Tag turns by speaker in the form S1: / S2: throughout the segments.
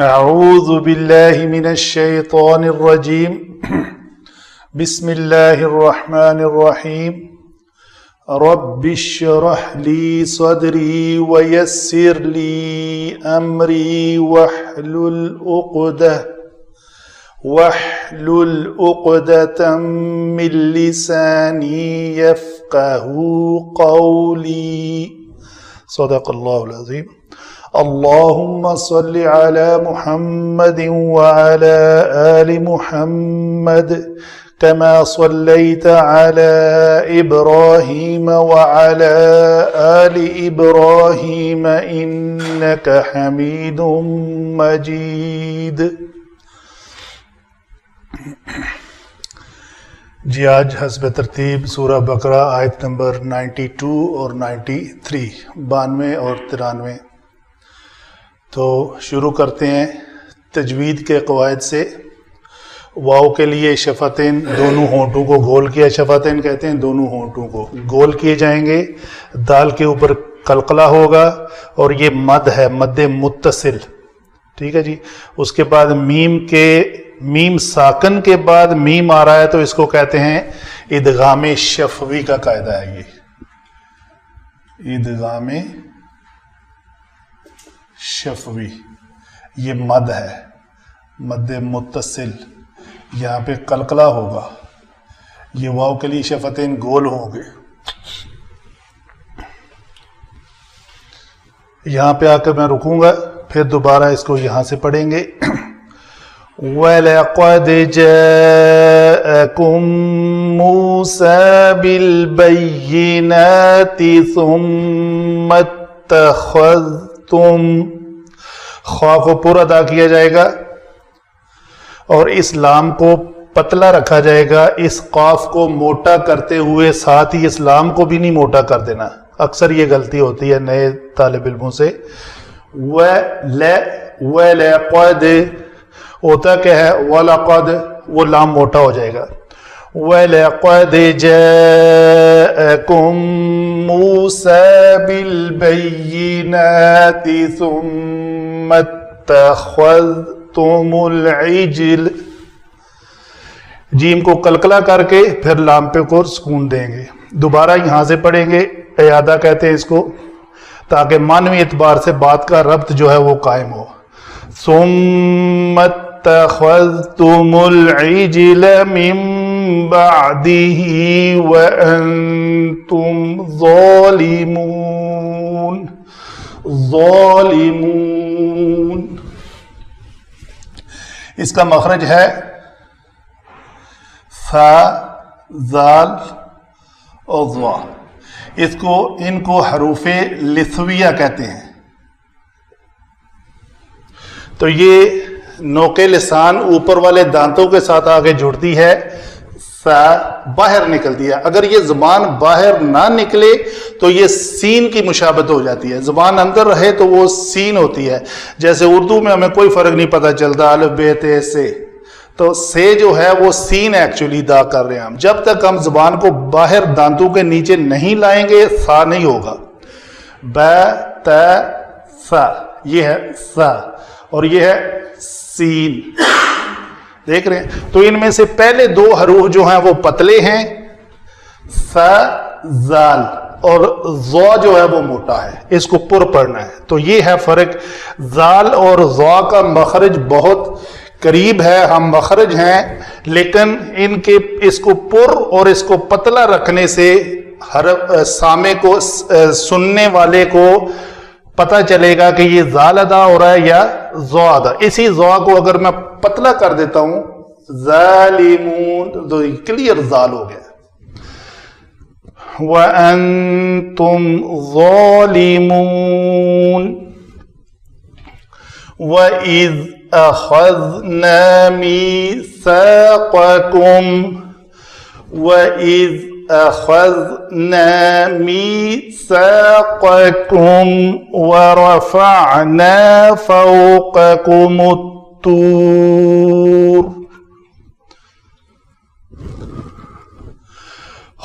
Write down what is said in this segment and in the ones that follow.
S1: اعوذ باللہ من الشیطان الرجیم بسم اللہ الرحمن الرحیم رب اشرح لی صدری ویسر لی امری واحلل عقدۃ من لسانی یفقہوا قولی صدق اللہ العظیم. اللهم صل على محمد وعلى آل محمد كما صليت على إبراهيم وعلى آل إبراهيم إنك حميد مجيد. جی آج حسب ترتیب سورہ بقرہ آیت نمبر 92 اور 93 92 اور 93. تو شروع کرتے ہیں تجوید کے قواعد سے. واو کے لیے شفتین، دونوں ہونٹوں کو گول کیا، شفتین کہتے ہیں دونوں ہونٹوں کو گول کیے جائیں گے. دال کے اوپر قلقلہ ہوگا اور یہ مد ہے، مد متصل، ٹھیک ہے جی. اس کے بعد میم ساکن کے بعد میم آ رہا ہے تو اس کو کہتے ہیں ادغام شفوی کا قاعدہ ہے. یہ ادغام شفوی، یہ مد ہے، مد متصل. یہاں پہ قلقلہ ہوگا، یہ واو کے لیے شفتین گول ہوں گے. یہاں پہ آ کر میں رکوں گا، پھر دوبارہ اس کو یہاں سے پڑھیں گے. وَلَقَدْ جَاءَكُم مُوسَى بِالْبَيِّنَاتِ ثُمَّ اتَّخَذْتُمْ، خواہ کو پورا ادا کیا جائے گا اور اس لام کو پتلا رکھا جائے گا، اس قاف کو موٹا کرتے ہوئے ساتھ ہی اس لام کو بھی نہیں موٹا کر دینا. اکثر یہ غلطی ہوتی ہے نئے طالب علموں سے. وَلَقَدْ ہوتا کیا ہے، وَلَقَدْ، وہ لام موٹا ہو جائے گا. وَلَقَدْ جَاءَكُم مُوسَى بِالْبَيِّنَاتِ ثُمَّ اتَّخَذْتُمُ الْعِجْلَ. جیم کو قلقلہ کر کے پھر لام پہ کو سکون دیں گے. دوبارہ یہاں سے پڑھیں گے، اعادہ کہتے ہیں اس کو، تاکہ معنوی اعتبار سے بات کا ربط جو ہے وہ قائم ہو. ثُمَّ اتَّخَذْتُمُ الْعِجْلَ مِن بَعْدِهِ وَأَنْتُمْ ظَالِمُونَ. اس کا مخرج ہے فا، زال اور ضا. ان کو حروف لثویہ کہتے ہیں. تو یہ نوکے لسان اوپر والے دانتوں کے ساتھ آگے جڑتی ہے، سا باہر نکلتی ہے. اگر یہ زبان باہر نہ نکلے تو یہ سین کی مشابہت ہو جاتی ہے. زبان اندر رہے تو وہ سین ہوتی ہے. جیسے اردو میں ہمیں کوئی فرق نہیں پتہ چلتا الف بے تے سے، تو سے جو ہے وہ سین ایکچولی دا کر رہے ہیں ہم. جب تک ہم زبان کو باہر دانتوں کے نیچے نہیں لائیں گے سا نہیں ہوگا. ب ت سا، یہ ہے سا اور یہ ہے سین. دیکھ رہے ہیں؟ تو ان میں سے پہلے دو حروف جو ہیں وہ پتلے ہیں، سا زال، اور ضا جو ہے وہ موٹا ہے، اس کو پر پڑھنا ہے. تو یہ ہے فرق. زال اور ضا کا مخرج بہت قریب ہے، ہم مخرج ہیں، لیکن ان کے اس کو پر اور اس کو پتلا رکھنے سے سامع کو، سننے والے کو پتہ چلے گا کہ یہ زال ادا ہو رہا ہے یا ضا ادا. اسی ضا کو اگر میں پتلا کر دیتا ہوں ظالمون تو کلیئر زال ہو گیا. وَأَنْتُمْ ظَالِمُونَ. وَإِذْ أَخَذْنَا مِيثَاقَكُمْ وَإِذْ أَخَذْنَا مِيثَاقَكُمْ وَرَفَعْنَا فَوْقَكُمُ الطُّورَ.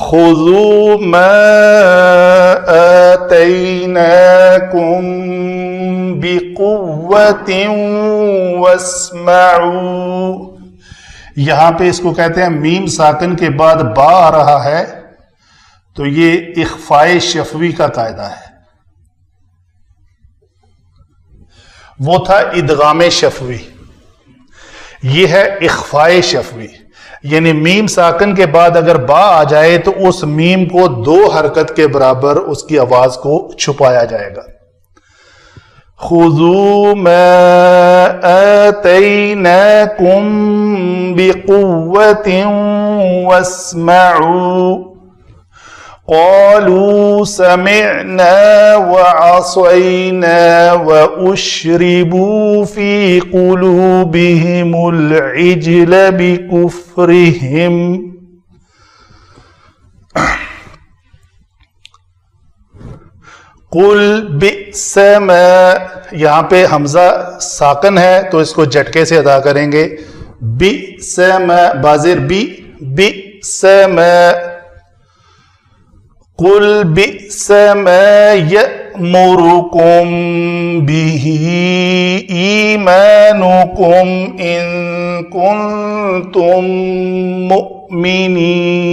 S1: خذوا ما آتيناكم بقوة واسمعوا. یہاں پہ اس کو کہتے ہیں میم ساکن کے بعد با آ رہا ہے تو یہ اخفائے شفوی کا قاعدہ ہے. وہ تھا ادغام شفوی، یہ ہے اخفائے شفوی. یعنی میم ساکن کے بعد اگر با آ جائے تو اس میم کو 2 حرکت کے برابر اس کی آواز کو چھپایا جائے گا. خذوا ما آتيناكم بقوة واسمعوا قالوا سمعنا وعصينا وأشربوا في قلوبهم العجل بكفرهم. قل بئس ما، یہاں پہ حمزہ ساکن ہے تو اس کو جھٹکے سے ادا کریں گے. بئس ما بازر بی بئس ما. قل بئس ما يأمركم به إيمانكم إن كنتم مؤمنين.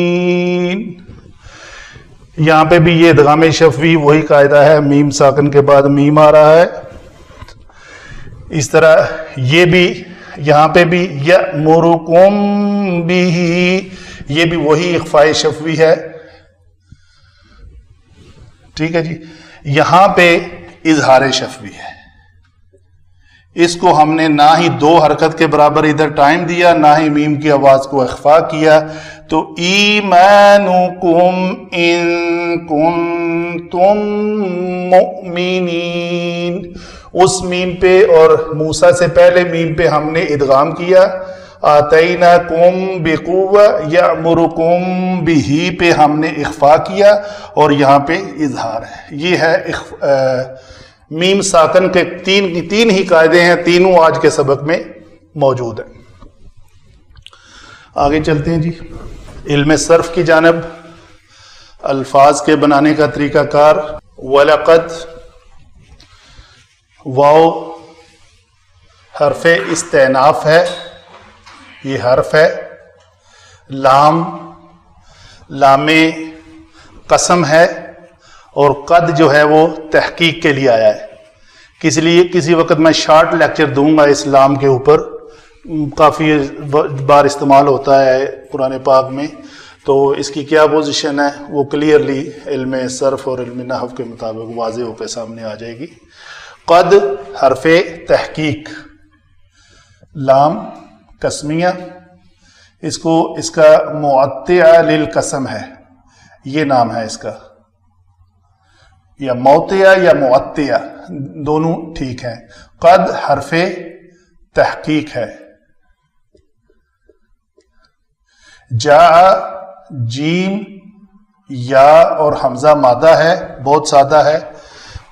S1: یہاں پہ بھی یہ ادغام شفوی وہی قاعدہ ہے، میم ساکن کے بعد میم آ رہا ہے. اس طرح یہ بھی یہاں پہ بھی یأمرکم بہ، یہ بھی وہی اخفاء شفوی ہے. ٹھیک ہے جی. یہاں پہ اظہار شفوی ہے، اس کو ہم نے نہ ہی 2 حرکت کے برابر ادھر ٹائم دیا، نہ ہی میم کی آواز کو اخفاء کیا. تو ایمانکم ان کنتم مؤمنین، اس میم پہ اور موسیٰ سے پہلے میم پہ ہم نے ادغام کیا. آتیناکم بقوہ یأمرکم بہ پہ ہم نے اخفاء کیا اور یہاں پہ اظہار ہے. یہ ہے میم ساکن کے تین ہی قاعدے ہیں، تینوں آج کے سبق میں موجود ہیں. آگے چلتے ہیں جی علم صرف کی جانب. الفاظ کے بنانے کا طریقہ کار. وَلَقَدْ، واو حرف استئناف ہے، یہ حرف ہے. لام لام قسم ہے، اور قد جو ہے وہ تحقیق کے لیے آیا ہے. کسی وقت میں شارٹ لیکچر دوں گا اس لام کے اوپر، کافی بار استعمال ہوتا ہے قرآن پاک میں، تو اس کی کیا پوزیشن ہے وہ کلیئرلی علم صرف اور علم نحو کے مطابق واضح ہو کے سامنے آ جائے گی. قد حرف تحقیق، لام قسمیہ، اس کا معطیہ للقسم ہے، یہ نام ہے اس کا، یا موطیہ یا معطیہ دونوں ٹھیک ہیں. قد حرف تحقیق ہے. جا جیم یا اور حمزہ مادہ ہے، بہت سادہ ہے.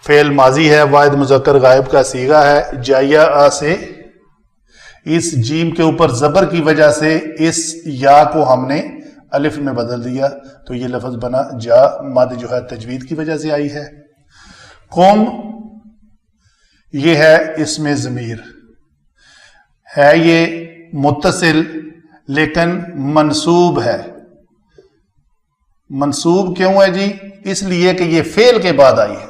S1: فعل ماضی ہے، واحد مذکر غائب کا صیغہ ہے. جایا آ سے اس جیم کے اوپر زبر کی وجہ سے اس یا کو ہم نے الف میں بدل دیا تو یہ لفظ بنا جا. مد جو ہے تجوید کی وجہ سے آئی ہے. قم یہ ہے اس میں ضمیر ہے، یہ متصل لیکن منصوب ہے. منصوب کیوں ہے جی؟ اس لیے کہ یہ فعل کے بعد آئی ہے.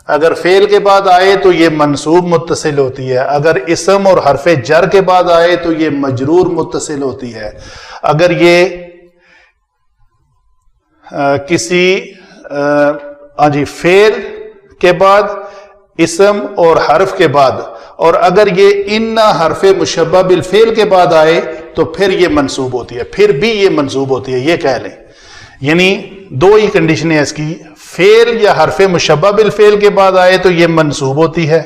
S1: اگر فعل کے بعد آئے تو یہ منصوب متصل ہوتی ہے، اگر اسم اور حرف جر کے بعد آئے تو یہ مجرور متصل ہوتی ہے. اگر یہ کسی فعل کے بعد، اسم اور حرف کے بعد، اور اگر یہ ان حرف مشبہ بالفعل کے بعد آئے تو پھر یہ منصوب ہوتی ہے، پھر بھی یہ منصوب ہوتی ہے، یہ کہہ لیں. یعنی 2 ہی کنڈیشنیں اس کی، فعل یا حرف مشبہ بالفعل کے بعد آئے تو یہ منصوب ہوتی ہے،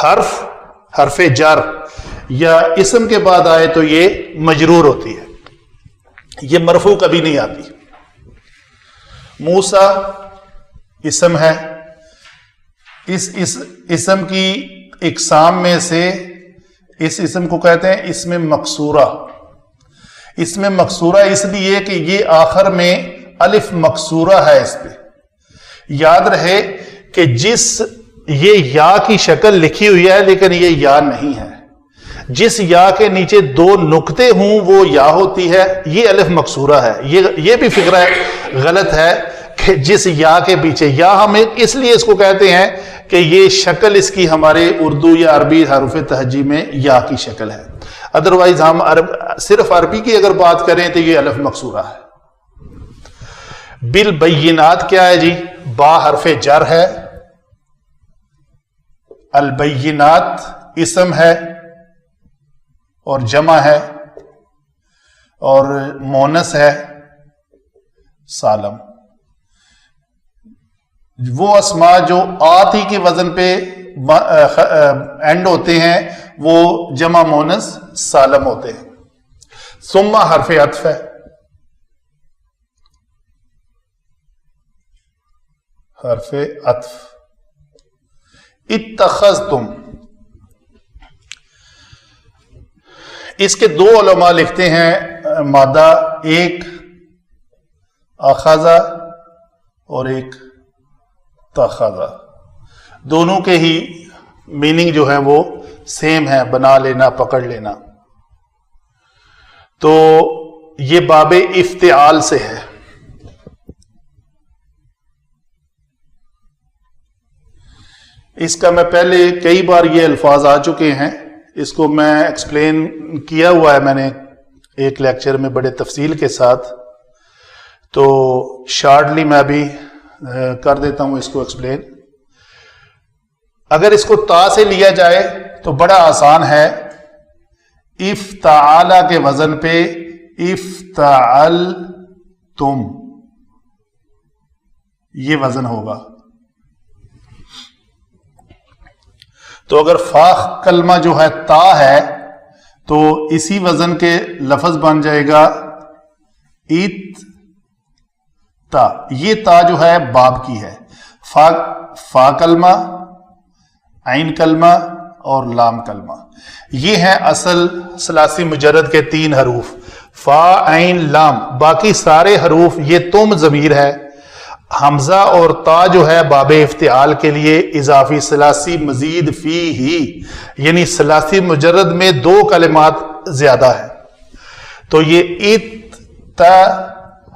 S1: حرف جر یا اسم کے بعد آئے تو یہ مجرور ہوتی ہے، یہ مرفوع کبھی نہیں آتی. موسیٰ اسم ہے، اس اسم کی اقسام میں سے اس اسم کو کہتے ہیں اسم مقصورہ. اس میں مکسورہ اس لیے کہ یہ آخر میں الف مکسورہ ہے اس پہ. یاد رہے کہ جس یہ یا کی شکل لکھی ہوئی ہے لیکن یہ یا نہیں ہے. جس یا کے نیچے دو نقطے ہوں وہ یا ہوتی ہے, یہ الف مکسورہ ہے. یہ بھی فکرہ غلط ہے کہ جس یا کے پیچھے یا, ہم اس لیے اس کو کہتے ہیں کہ یہ شکل اس کی ہمارے اردو یا عربی حروف تہجی میں یا کی شکل ہے. ادروائز ہم صرف عربی کی اگر بات کریں تو یہ الف مکسورہ ہے. بالبینات کیا ہے جی؟ با حرف جر ہے, البینات اسم ہے اور جمع ہے اور مونس ہے سالم. وہ اسماء جو آتی کے وزن پہ اینڈ ہوتے ہیں وہ جمع مونس سالم ہوتے ہیں. ثم حرف عطف ہے, حرف عطف. اتخذتم, اس کے دو علماء لکھتے ہیں مادہ, ایک اخذا اور ایک تخذا. دونوں کے ہی میننگ جو ہے وہ سیم ہے, بنا لینا, پکڑ لینا. تو یہ باب افتعال سے ہے. اس کا میں پہلے کئی بار یہ الفاظ آ چکے ہیں, اس کو میں ایکسپلین کیا ہوا ہے میں نے ایک لیکچر میں بڑے تفصیل کے ساتھ. تو شارٹلی میں ابھی کر دیتا ہوں اس کو ایکسپلین. اگر اس کو تا سے لیا جائے تو بڑا آسان ہے. افتعال کے وزن پہ افتعل تم, یہ وزن ہوگا. تو اگر فا کلمہ جو ہے تا ہے تو اسی وزن کے لفظ بن جائے گا ات تا. یہ تا جو ہے باب کی ہے. فا کلمہ, عین کلمہ اور لام کلمہ, یہ ہیں اصل ثلاثی مجرد کے 3 حروف, فا عین لام. باقی سارے حروف یہ تم ضمیر ہے. حمزہ اور تا جو ہے باب افتعال کے لیے اضافی ثلاثی مزید فی ہی, یعنی ثلاثی مجرد میں 2 کلمات زیادہ ہے. تو یہ ات تا,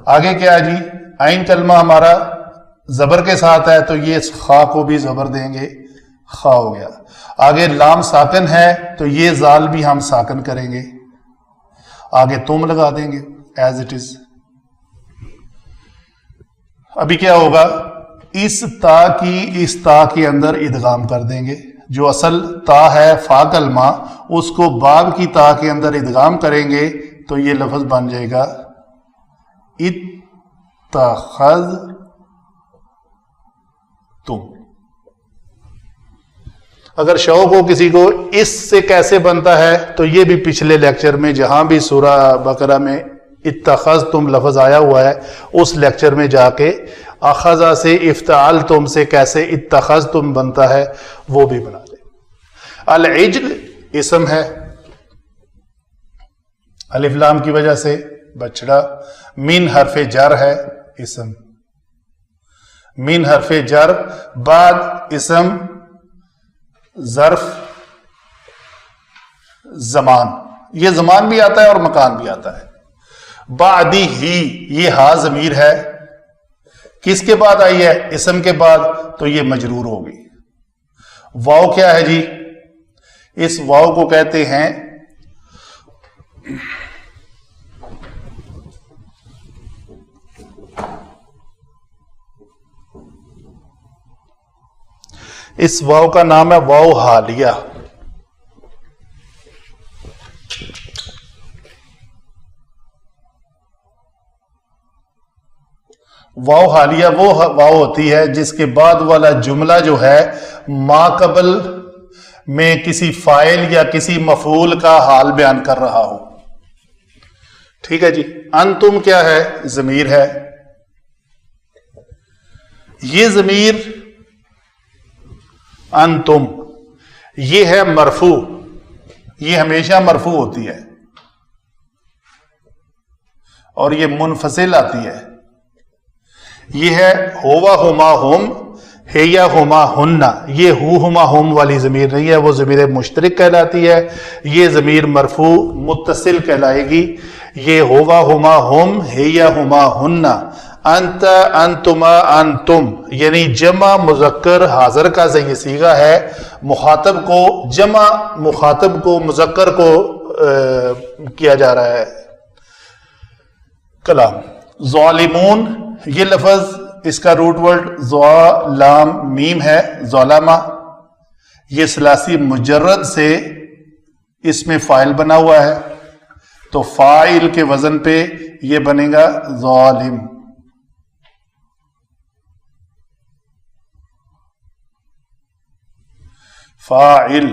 S1: آگے کیا ہے جی؟ عین کلمہ ہمارا زبر کے ساتھ ہے تو یہ خا کو بھی زبر دیں گے, خا ہو گیا. آگے لام ساکن ہے تو یہ زال بھی ہم ساکن کریں گے, آگے تم لگا دیں گے ایز اٹ از. ابھی کیا ہوگا؟ اس تا کی اس تا کے اندر ادغام کر دیں گے. جو اصل تا ہے فا کلمہ, اس کو باب کی تا کے اندر ادغام کریں گے تو یہ لفظ بن جائے گا اتخذ تم. اگر شوق ہو کسی کو اس سے کیسے بنتا ہے تو یہ بھی پچھلے لیکچر میں جہاں بھی سورہ بقرہ میں اتخذتم لفظ آیا ہوا ہے اس لیکچر میں جا کے اخذا سے افتعال تم سے کیسے اتخذتم بنتا ہے وہ بھی بنا لیں. العجل اسم ہے, الف لام کی وجہ سے بچڑا. من حرف جر ہے اسم, من حرف جر, بعد اسم ظرف زمان, یہ زمان بھی آتا ہے اور مکان بھی آتا ہے. بعدی ہی, یہ ہا ضمیر ہے, کس کے بعد آئی ہے؟ اسم کے بعد, تو یہ مجرور ہوگی. واو کیا ہے جی؟ اس واو کو کہتے ہیں اس واو کا نام ہے واو حالیہ. واو حالیہ وہ واو ہوتی ہے جس کے بعد والا جملہ جو ہے ما قبل میں کسی فاعل یا کسی مفعول کا حال بیان کر رہا ہو. ٹھیک ہے جی. انتم کیا ہے؟ ضمیر ہے. یہ ضمیر انتم یہ ہے مرفوع, یہ ہمیشہ مرفوع ہوتی ہے. اور یہ منفصل آتی ہے. یہ ہے ہوا ہما ہم ہیا ہما ہننا. یہ ہما ہم والی ضمیر نہیں ہے, وہ ضمیر مشترک کہلاتی ہے. یہ ضمیر مرفوع متصل کہلائے گی. یہ ہوا ہما ہم ہیا ہما ہننا. انت انتما انتم یعنی جمع مذکر حاضر کا یہ صیغہ ہے. مخاطب کو جمع مخاطب کو مذکر کو کیا جا رہا ہے کلام. ظالمون یہ لفظ اس کا روٹ ورڈ ظا لام میم ہے, ظلمہ. یہ ثلاثی مجرد سے اس میں فاعل بنا ہوا ہے, تو فاعل کے وزن پہ یہ بنے گا ظالم. فاعل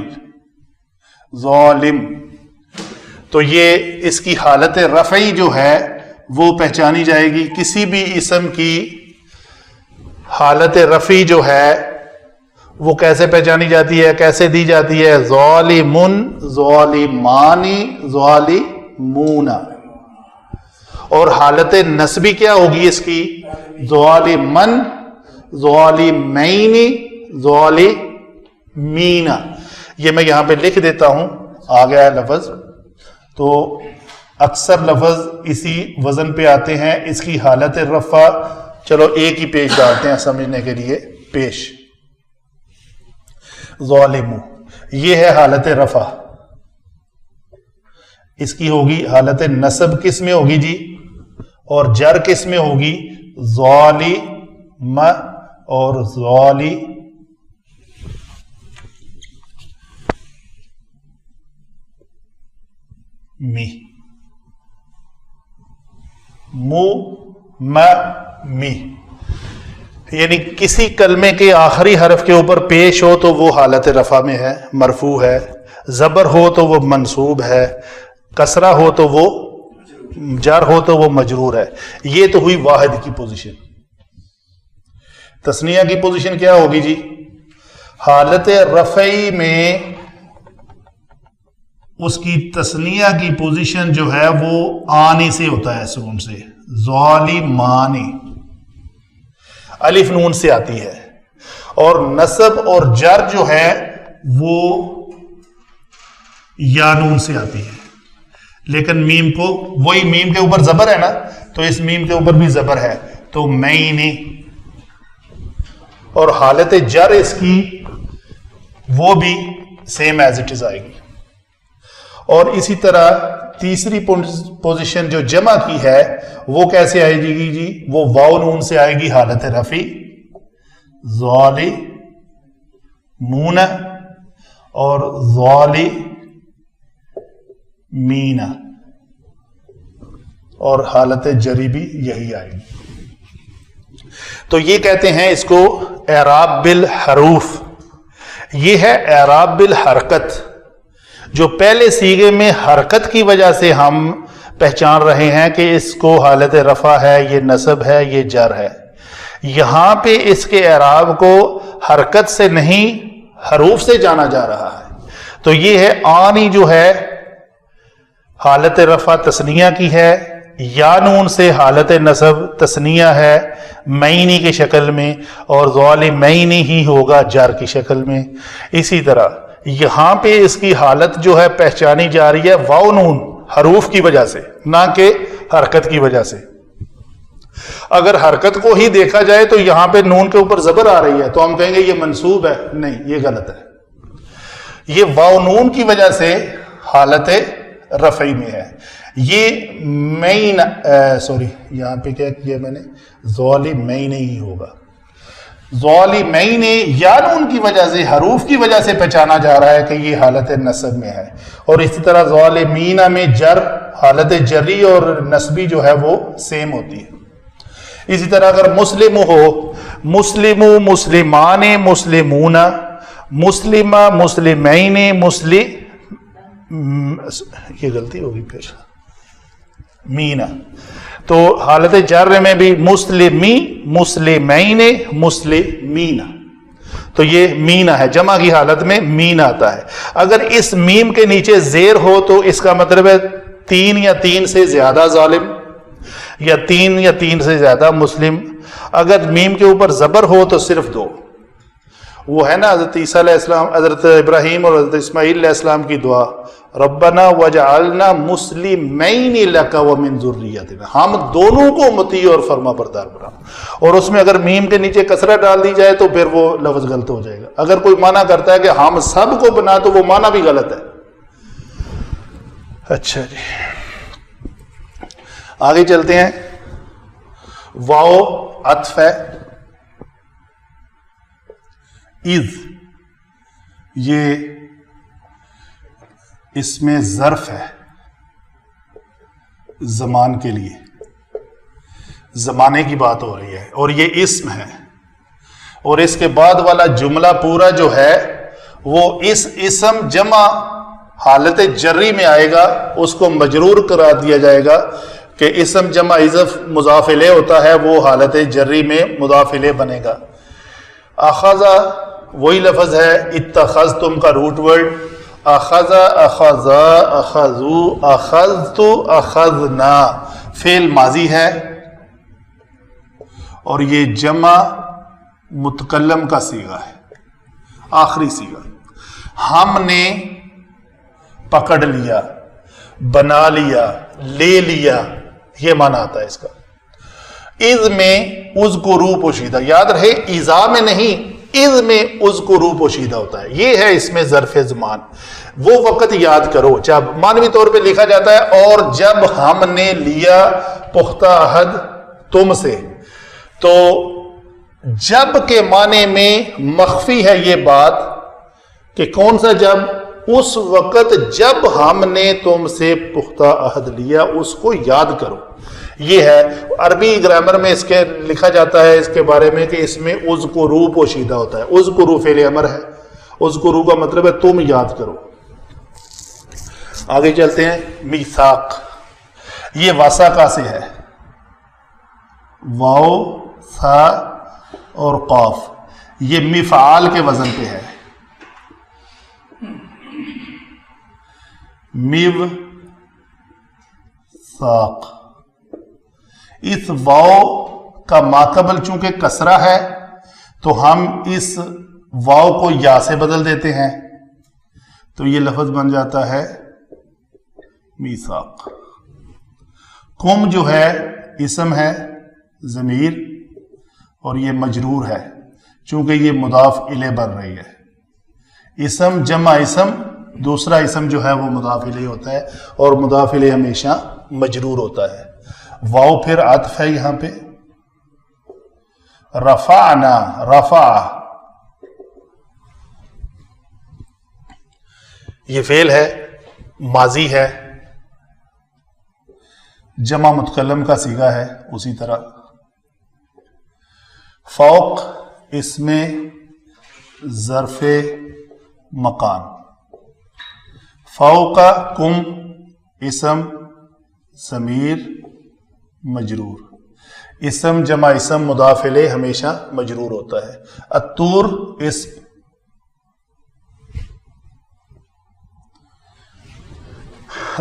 S1: ظالم. تو یہ اس کی حالت رفعی جو ہے وہ پہچانی جائے گی. کسی بھی اسم کی حالت رفعی جو ہے وہ کیسے پہچانی جاتی ہے, کیسے دی جاتی ہے؟ ظالمن, ظالمانی, ظالمون. اور حالت نسبی کیا ہوگی اس کی؟ ظالمن, ظالمین, ظالمین. یہ میں یہاں پہ لکھ دیتا ہوں, آ گیا ہے لفظ. تو اکثر لفظ اسی وزن پہ آتے ہیں. اس کی حالت رفع چلو ایک ہی پیش ڈالتے ہیں سمجھنے کے لیے. پیش ظالمو, یہ ہے حالت رفع. اس کی ہوگی حالت نصب کس میں ہوگی جی؟ اور جر کس میں ہوگی؟ ظالم اور ظالی می. مو می یعنی کسی کلمے کے آخری حرف کے اوپر پیش ہو تو وہ حالت رفع میں ہے, مرفوع ہے. زبر ہو تو وہ منصوب ہے, کسرہ ہو تو وہ جر ہو تو وہ مجرور ہے. یہ تو ہوئی واحد کی پوزیشن. تثنیہ کی پوزیشن کیا ہوگی جی؟ حالت رفعی میں اس کی تثنیہ کی پوزیشن جو ہے وہ آنی سے ہوتا ہے, سکون سے. ظالمانی الف نون سے آتی ہے. اور نصب اور جر جو ہے وہ یا نون سے آتی ہے. لیکن میم کو, وہی میم کے اوپر زبر ہے نا, تو اس میم کے اوپر بھی زبر ہے, تو میں. اور حالت جر اس کی وہ بھی سیم ایز اٹ از آئے گی. اور اسی طرح تیسری پوزیشن جو جمع کی ہے وہ کیسے آئے گی جی؟ وہ واو نون سے آئے گی حالت رفع. ظالمون اور ظالمین, اور حالت جری بھی یہی آئے گی. تو یہ کہتے ہیں اس کو اعراب بالحروف. یہ ہے اعراب بالحرکت, جو پہلے صیغے میں حرکت کی وجہ سے ہم پہچان رہے ہیں کہ اس کو حالت رفع ہے, یہ نصب ہے, یہ جر ہے. یہاں پہ اس کے اعراب کو حرکت سے نہیں حروف سے جانا جا رہا ہے. تو یہ ہے آنی جو ہے حالت رفع تثنیہ کی ہے, یا نون سے حالت نصب تثنیہ ہے مینی کی شکل میں, اور ظالمین ہی ہوگا جر کی شکل میں. اسی طرح یہاں پہ اس کی حالت جو ہے پہچانی جا رہی ہے واو نون حروف کی وجہ سے, نہ کہ حرکت کی وجہ سے. اگر حرکت کو ہی دیکھا جائے تو یہاں پہ نون کے اوپر زبر آ رہی ہے تو ہم کہیں گے یہ منصوب ہے. نہیں, یہ غلط ہے. یہ واو نون کی وجہ سے حالت رفعی میں ہے. یہ مین سوری یہاں پہ کیا کیا میں نے, ظالمین ہی ہوگا. ظالمین یا نون کی وجہ سے حروف کی وجہ سے پہچانا جا رہا ہے کہ یہ حالت نصب میں ہے. اور اسی طرح ظالمین میں جر حالت جری اور نصبی جو ہے وہ سیم ہوتی ہے. اسی طرح اگر مسلم ہو, مسلم مسلمان مسلمون, مسلمہ مسلمین یہ غلطی ہوگی پھر مینا. تو حالت جر میں بھی مسلمی مسلمین مسلمین, تو یہ مینا ہے, جمع کی حالت میں مین آتا ہے. اگر اس میم کے نیچے زیر ہو تو اس کا مطلب ہے 3 یا 3 سے زیادہ ظالم. یا تین سے زیادہ مسلم. اگر میم کے اوپر زبر ہو تو صرف 2. وہ ہے نا حضرت عیسیٰ علیہ السلام، حضرت ابراہیم اور حضرت اسماعیل علیہ السلام کی دعا، ربنا وجعلنا مسلمین لک ومن ذریتنا، ہم دونوں کو مطیع اور فرما بردار بنا. اور اس میں اگر میم کے نیچے کسرہ ڈال دی جائے تو پھر وہ لفظ غلط ہو جائے گا. اگر کوئی معنی کرتا ہے کہ ہم سب کو بنا تو وہ معنی بھی غلط ہے. اچھا جی آگے چلتے ہیں. واو عطف ہے، اذ یہ اس میں ظرف ہے زمان کے لیے، زمانے کی بات ہو رہی ہے، اور یہ اسم ہے. اور اس کے بعد والا جملہ پورا جو ہے وہ اس اسم جمع حالت جری میں آئے گا، اس کو مجرور قرار دیا جائے گا کہ اسم جمع اضف مضاف الیہ ہوتا ہے، وہ حالت جری میں مضاف الیہ بنے گا. اخذا وہی لفظ ہے، اتخذتم کا روٹ ورڈ، اخذا، اخذا، اخذو، اخذت، اخذنا فعل ماضی ہے، اور یہ جمع متکلم کا صیغہ ہے، آخری صیغہ. ہم نے پکڑ لیا، بنا لیا، لے لیا، یہ معنی آتا ہے اس کا. اذ میں اذکروا پوشیدہ، یاد رہے اذا میں نہیں، اذ میں اذکروا پوشیدہ ہوتا ہے. یہ ہے اس میں ظرف زمان. وہ وقت یاد کرو جب معنوی طور پہ لکھا جاتا ہے اور جب ہم نے لیا پختہ عہد تم سے، تو جب کے معنی میں مخفی ہے یہ بات کہ کون سا جب، اس وقت جب ہم نے تم سے پختہ عہد لیا، اس کو یاد کرو. یہ ہے عربی گرامر میں اس کے لکھا جاتا ہے اس کے بارے میں کہ اس میں اذکروا پوشیدہ ہوتا ہے. اذکروا فعل امر ہے، اذکروا کا مطلب ہے تم یاد کرو. آگے چلتے ہیں. میثاق یہ واساقہ سے ہے، واو سا اور قاف، یہ مفعال کے وزن پہ ہے. میو ساق، اس واو کا ماقبل چونکہ کسرہ ہے تو ہم اس واو کو یا سے بدل دیتے ہیں، تو یہ لفظ بن جاتا ہے میثاق. کم جو ہے اسم ہے ضمیر، اور یہ مجرور ہے چونکہ یہ مضاف الیہ بن رہی ہے. اسم جمع اسم، دوسرا اسم جو ہے وہ مضاف الیہ ہوتا ہے، اور مضاف الیہ ہمیشہ مجرور ہوتا ہے. واو پھر عطف ہے یہاں پہ. رفعنا، رفع یہ فعل ہے، ماضی ہے، جمع متکلم کا صیغہ ہے. اسی طرح فوق اس میں ظرف مکان، فوق کم اسم ضمیر مجرور، اسم جمع اسم مضاف الیہ ہمیشہ مجرور ہوتا ہے. الطور اسم،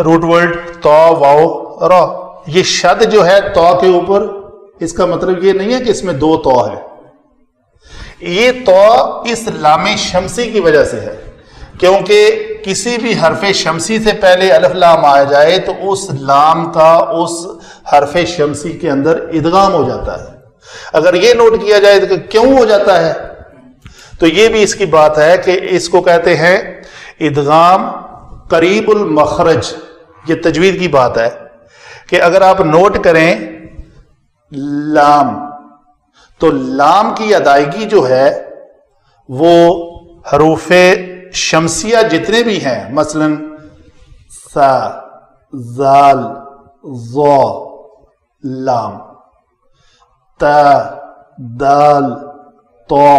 S1: روٹ ورڈ تو واو را. یہ شد جو ہے تو کے اوپر، اس کا مطلب یہ نہیں ہے کہ اس میں 2 تو ہے. یہ تو اس لام شمسی کی وجہ سے ہے، کیونکہ کسی بھی حرف شمسی سے پہلے الف لام آ جائے تو اس لام کا اس حرف شمسی کے اندر ادغام ہو جاتا ہے. اگر یہ نوٹ کیا جائے تو کیوں ہو جاتا ہے، تو یہ بھی اس کی بات ہے کہ اس کو کہتے ہیں ادغام قریب المخرج. یہ تجوید کی بات ہے کہ اگر آپ نوٹ کریں لام، تو لام کی ادائیگی جو ہے وہ حروف شمسیہ جتنے بھی ہیں، مثلا سا، زال، ظا، لام، تا، دال، تو،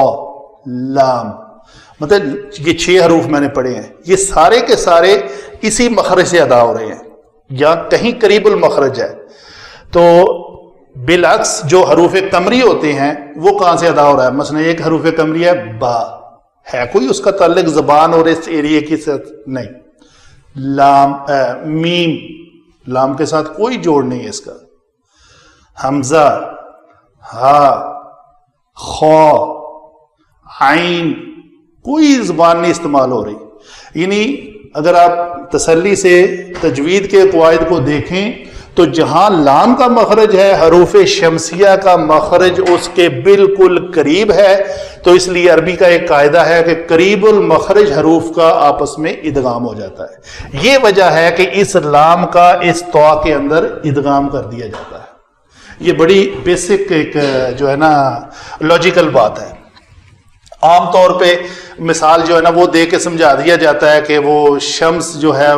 S1: لام، مطلب یہ 6 حروف میں نے پڑھے ہیں، یہ سارے کے سارے اسی مخرج سے ادا ہو رہے ہیں یا کہیں قریب المخرج ہے. تو بالعکس جو حروف قمری ہوتے ہیں وہ کہاں سے ادا ہو رہا ہے؟ مثلا ایک حروف قمری ہے با، ہے کوئی اس کا تعلق زبان اور اس ایریے کی ساتھ نہیں. لام، میم، لام کے ساتھ کوئی جوڑ نہیں ہے اس کا. حمزہ، ہا، خا، عین، کوئی زبان نہیں استعمال ہو رہی. یعنی اگر آپ تسلی سے تجوید کے قواعد کو دیکھیں تو جہاں لام کا مخرج ہے حروف شمسیہ کا مخرج اس کے بالکل قریب ہے، تو اس لیے عربی کا ایک قاعدہ ہے کہ قریب المخرج حروف کا آپس میں ادغام ہو جاتا ہے. یہ وجہ ہے کہ اس لام کا اس طا کے اندر ادغام کر دیا جاتا ہے. یہ بڑی بیسک ایک جو ہے نا لاجیکل بات ہے. عام طور پہ مثال جو ہے نا وہ دے کے سمجھا دیا جاتا ہے کہ وہ شمس جو ہے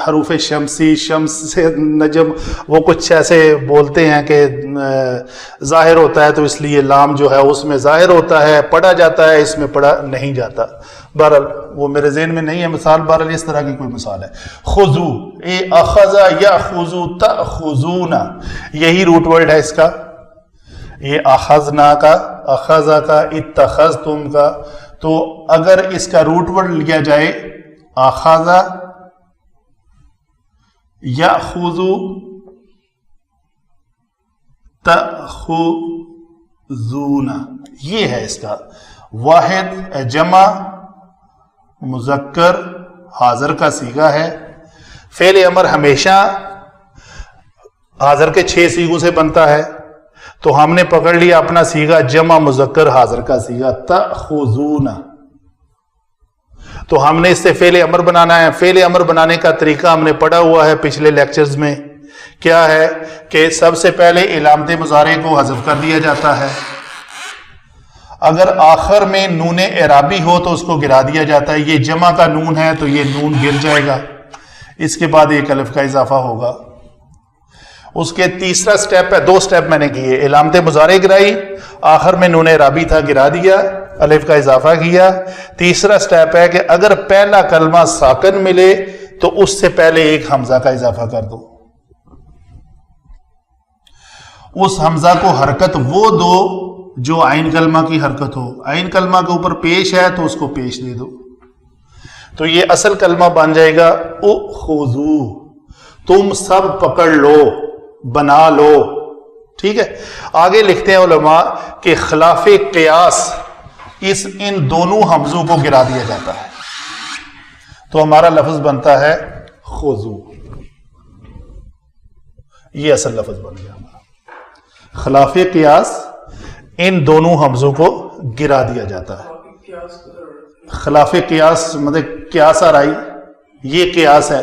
S1: حروف شمسی، شمس سے نجم، وہ کچھ ایسے بولتے ہیں کہ ظاہر ہوتا ہے تو اس لیے لام جو ہے اس میں ظاہر ہوتا ہے، پڑھا جاتا ہے، اس میں پڑھا نہیں جاتا. بہرحال وہ میرے ذہن میں نہیں ہے مثال، بہرحال اس طرح کی کوئی مثال ہے. خذو، اے اخذ یاخذ تاخذون، یہی روٹ ورڈ ہے اس کا. یہ اخذنا کا، اخذا کا، اتخذتم کا. تو اگر اس کا روٹ ورڈ لیا جائے اخذا یاخذ تاخذون، یہ ہے اس کا واحد جمع مذکر حاضر کا صیغہ ہے. فعل امر ہمیشہ حاضر کے 6 صیغوں سے بنتا ہے، تو ہم نے پکڑ لیا اپنا صیغہ جمع مذکر حاضر کا صیغہ تاخذون. تو ہم نے اس سے فعل امر بنانا ہے. فعل امر بنانے کا طریقہ ہم نے پڑھا ہوا ہے پچھلے لیکچرز میں. کیا ہے کہ سب سے پہلے علامت مضارع کو حذف کر دیا جاتا ہے. اگر آخر میں نون اعرابی ہو تو اس کو گرا دیا جاتا ہے. یہ جمع کا نون ہے تو یہ نون گر جائے گا، اس کے بعد ایک الف کا اضافہ ہوگا. اس کے تیسرا سٹیپ ہے، 2 سٹیپ میں نے کیے. علامت مضارع گرائی، آخر میں نون اعرابی تھا گرا دیا، الف کا اضافہ کیا. تیسرا سٹیپ ہے کہ اگر پہلا کلمہ ساکن ملے تو اس سے پہلے ایک حمزہ کا اضافہ کر دو. اس حمزہ کو حرکت وہ دو جو عین کلمہ کی حرکت ہو. عین کلمہ کے اوپر پیش ہے تو اس کو پیش دے دو. تو یہ اصل کلمہ بن جائے گا اخذو، تم سب پکڑ لو، بنا لو. ٹھیک ہے. آگے لکھتے ہیں علماء کہ خلاف قیاس ان دونوں حمزوں کو گرا دیا جاتا ہے، تو ہمارا لفظ بنتا ہے خذو. یہ اصل لفظ بن گیا ہمارا. خلاف قیاس ان دونوں حمزوں کو گرا دیا جاتا ہے. خلاف قیاس مطلب قیاس آرائی، یہ قیاس ہے.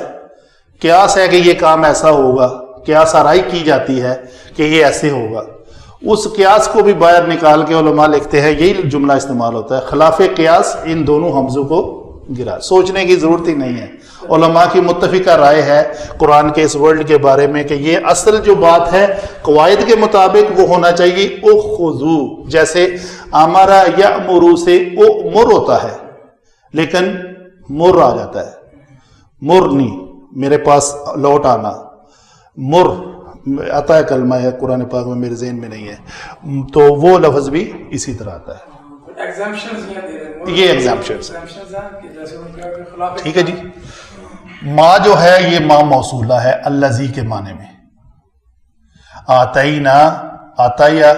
S1: قیاس ہے کہ یہ کام ایسا ہوگا، قیاس آرائی کی جاتی ہے کہ یہ ایسے ہوگا. اس قیاس کو بھی باہر نکال کے علماء لکھتے ہیں، یہی جملہ استعمال ہوتا ہے، خلاف قیاس ان دونوں حمزوں کو گرا. سوچنے کی ضرورت ہی نہیں ہے. علماء کی متفقہ رائے ہے قرآن کے اس ورڈ کے بارے میں کہ یہ اصل جو بات ہے قواعد کے مطابق وہ ہونا چاہیے اخذو. جیسے امرا یامرو سے امر ہوتا ہے لیکن مر آ جاتا ہے. مر نہیں، میرے پاس لوٹ آنا. مر آتا ہے کلمہ ہے قرآن پاک میں، میرے ذہن میں نہیں ہے، تو وہ لفظ بھی اسی طرح آتا ہے. یہ ایگزامپشنز ہیں. ٹھیک ہے جی. ما جو ہے یہ ما موصولہ ہے الذی کے معنی میں. آتینا، آتایا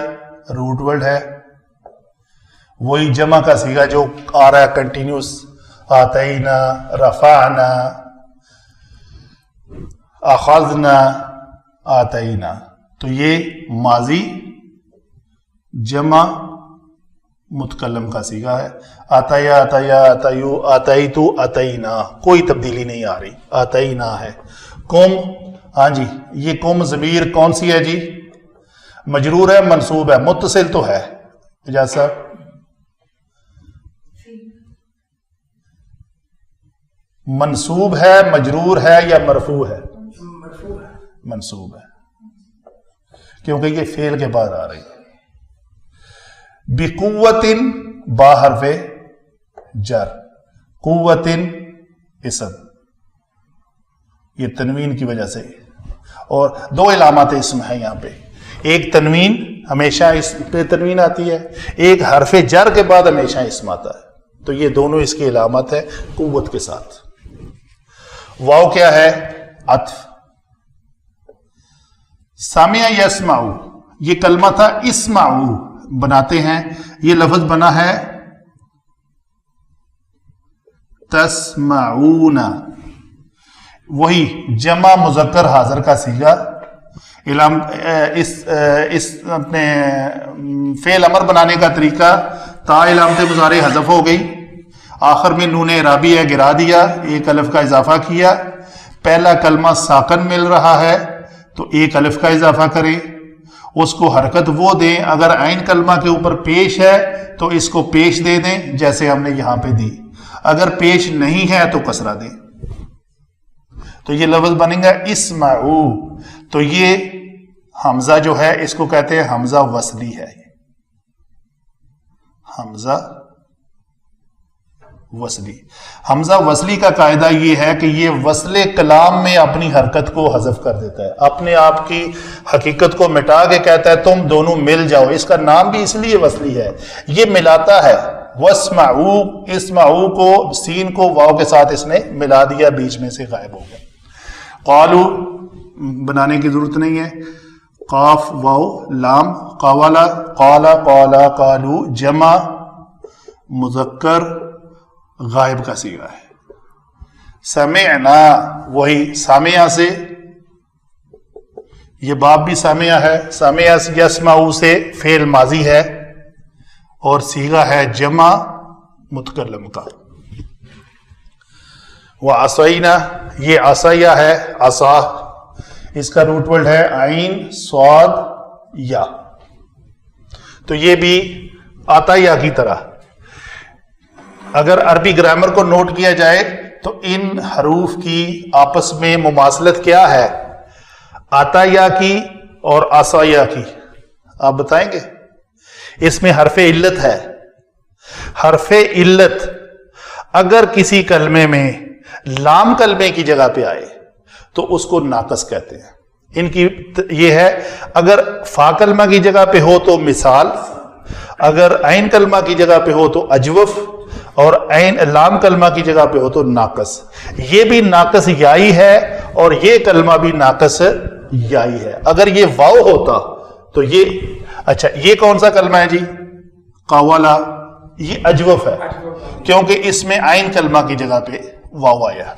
S1: روٹ ورڈ ہے، وہی جمع کا صیغہ جو آ رہا ہے کنٹینیوس. آتینا، رفعنا، اخذنا، آتینا. تو یہ ماضی جمع متکلم کا صیغہ ہے. آتیا، آتیا، آتیو، آتیتو، آتینا، کوئی تبدیلی نہیں آ رہی، آتینا ہے. کم، ہاں جی، یہ کم ضمیر کون سی ہے جی؟ مجرور ہے منصوب ہے؟ متصل تو ہے. اجازت صاحب منصوب ہے، مجرور ہے یا مرفوع ہے؟ منصوب ہے کیونکہ یہ فعل کے بعد آ رہی ہے. بقوت با حرف جر، قوت اسم، یہ تنوین کی وجہ سے. اور 2 علامات اسم ہیں یہاں پہ. ایک تنوین، ہمیشہ اس پہ تنوین آتی ہے، ایک حرف جر کے بعد ہمیشہ اسم آتا ہے. تو یہ دونوں اس کی علامت ہے قوت کے ساتھ. واو کیا ہے؟ عطف. سامع یسمع، یہ کلمہ تھا اسمعو، بناتے ہیں، یہ لفظ بنا ہے تسمعون، وہی جمع مذکر حاضر کا صیغہ، اس اپنے فعل امر بنانے کا طریقہ، تا علامت مضارع حذف ہو گئی، آخر میں نون اعرابی ہے گرا دیا، ایک الف کا اضافہ کیا، پہلا کلمہ ساکن مل رہا ہے تو ایک الف کا اضافہ کریں، اس کو حرکت وہ دیں، اگر عین کلمہ کے اوپر پیش ہے تو اس کو پیش دے دیں جیسے ہم نے یہاں پہ دی، اگر پیش نہیں ہے تو کسرہ دیں، تو یہ لفظ بنے گا اسمعو۔ تو یہ حمزہ جو ہے اس کو کہتے ہیں حمزہ وصلی ہے، حمزہ وصلی۔ حمزہ وصلی کا قاعدہ یہ ہے کہ یہ وصل کلام میں اپنی حرکت کو حذف کر دیتا ہے، اپنے آپ کی حقیقت کو مٹا کے کہتا ہے تم دونوں مل جاؤ، اس کا نام بھی اس لیے وصلی ہے، یہ ملاتا ہے۔ واسمعو، اسمعو کو سین کو واو کے ساتھ اس نے ملا دیا، بیچ میں سے غائب ہو گیا۔ قالو بنانے کی ضرورت نہیں ہے، قاف واو لام، قوالا قالا قالا قالو جمع مذکر غائب کا صیغہ ہے۔ سمعنا وہی سامعہ سے، یہ باب بھی سامعہ ہے، سامعہ یسمعو سے فعل ماضی ہے اور صیغہ ہے جمع متکلم کا۔ وعصینا، یہ عصیہ ہے، عصا، اس کا روٹ ورڈ ہے عین صاد یا، تو یہ بھی عطیہ کی طرح، اگر عربی گرامر کو نوٹ کیا جائے تو ان حروف کی آپس میں مماثلت کیا ہے؟ عطیہ کی اور عصیہ کی، آپ بتائیں گے؟ اس میں حرف علت ہے، حرف علت اگر کسی کلمے میں لام کلمے کی جگہ پہ آئے تو اس کو ناقص کہتے ہیں۔ ان کی یہ ہے، اگر فا کلمہ کی جگہ پہ ہو تو مثال، اگر عین کلمہ کی جگہ پہ ہو تو اجوف، اور عین لام کلمہ کی جگہ پہ ہو تو ناقص۔ یہ بھی ناقص یائی ہے اور یہ کلمہ بھی ناقص یائی ہے۔ اگر یہ واو ہوتا تو یہ، اچھا یہ کون سا کلمہ ہے جی؟ قوالا، یہ اجوف ہے کیونکہ اس میں عین کلمہ کی جگہ پہ واو آیا۔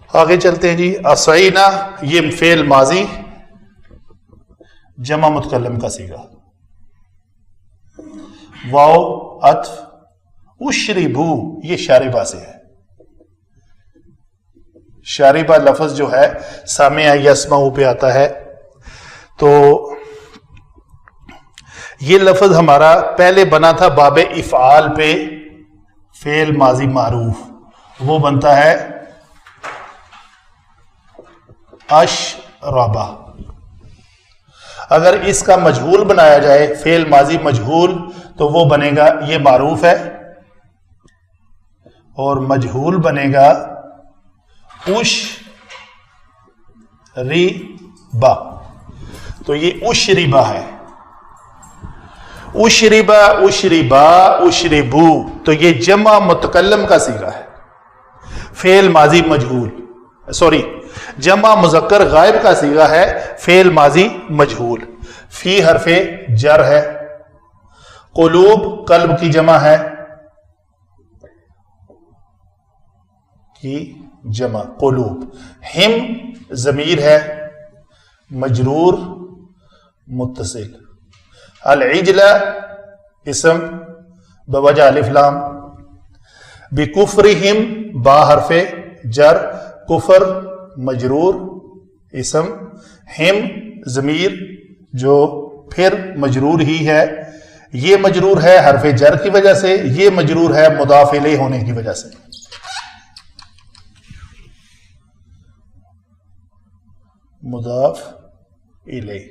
S1: آگے چلتے ہیں جی۔ عصینا، یہ فعل ماضی جمع متکلم کا صیغہ، واو عطف، اشربو یہ شاربہ سے ہے، شاربہ لفظ جو ہے سامع یسمعو پہ آتا ہے، تو یہ لفظ ہمارا پہلے بنا تھا باب افعال پہ، فعل ماضی معروف، وہ بنتا ہے اشربہ۔ اگر اس کا مجہول بنایا جائے، فعل ماضی مجہول، تو وہ بنے گا، یہ معروف ہے اور مجہول بنے گا اشربہ، تو یہ اشربہ ہے۔ اشربہ، اشربا، اشربو، تو یہ جمع متکلم کا صیغہ ہے، فعل ماضی مجہول، سوری جمع مذکر غائب کا صیغہ ہے، فعل ماضی مجہول، فی حرف جر ہے، قلوب قلب کی جمع ہے، کی جمع قلوب، ہم ضمیر ہے، مجرور متصل، العجلہ اسم بوجہ الف لام، بکفرہم با حرف جر، کفر مجرور اسم، ہم ضمیر جو پھر مجرور ہی ہے، یہ مجرور ہے حرف جر کی وجہ سے، یہ مجرور ہے مضاف الیہ ہونے کی وجہ سے۔ مضاف الیہ،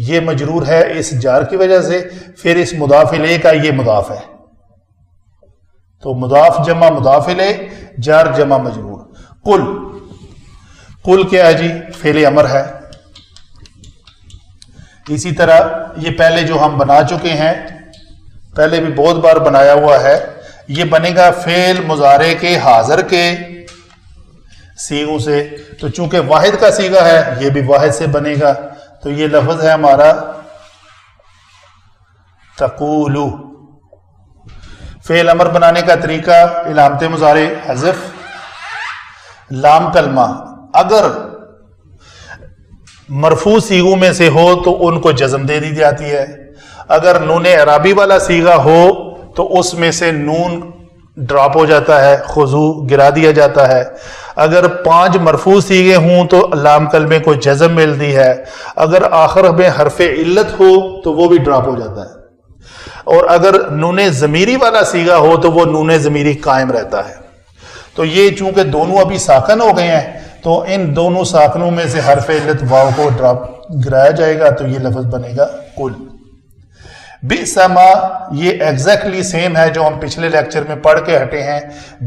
S1: یہ مجرور ہے اس جار کی وجہ سے، پھر اس مضاف الیہ کا یہ مضاف ہے، تو مضاف جمع مضاف الیہ، جار جمع مجرور۔ قل، قل کیا ہے جی؟ فعل امر ہے۔ اسی طرح یہ پہلے جو ہم بنا چکے ہیں، پہلے بھی بہت بار بنایا ہوا ہے، یہ بنے گا فعل مضارع کے حاضر کے صیغوں سے، تو چونکہ واحد کا صیغہ ہے یہ بھی واحد سے بنے گا، تو یہ لفظ ہے ہمارا تقولو. فعل امر بنانے کا طریقہ علامت مضارع حذف. لام کلمہ اگر مرفوع صیغوں میں سے ہو تو ان کو جزم دے دی جاتی ہے. اگر نون اعرابی والا صیغہ ہو تو اس میں سے نون ڈراپ ہو جاتا ہے, خضوع گرا دیا جاتا ہے. اگر 5 مرفوع صیغے ہوں تو لام کلمے کو جزم ملتی ہے. اگر آخر میں حرف علت ہو تو وہ بھی ڈراپ ہو جاتا ہے. اور اگر نون ضمیری والا صیغہ ہو تو وہ نون ضمیری قائم رہتا ہے. تو یہ چونکہ دونوں ابھی ساکن ہو گئے ہیں تو ان دونوں ساکنوں میں سے حرف علت واو کو ڈراپ گرایا جائے گا تو یہ لفظ بنے گا کل. بئس ما یہ ایگزیکٹلی سیم ہے جو ہم پچھلے لیکچر میں پڑھ کے ہٹے ہیں.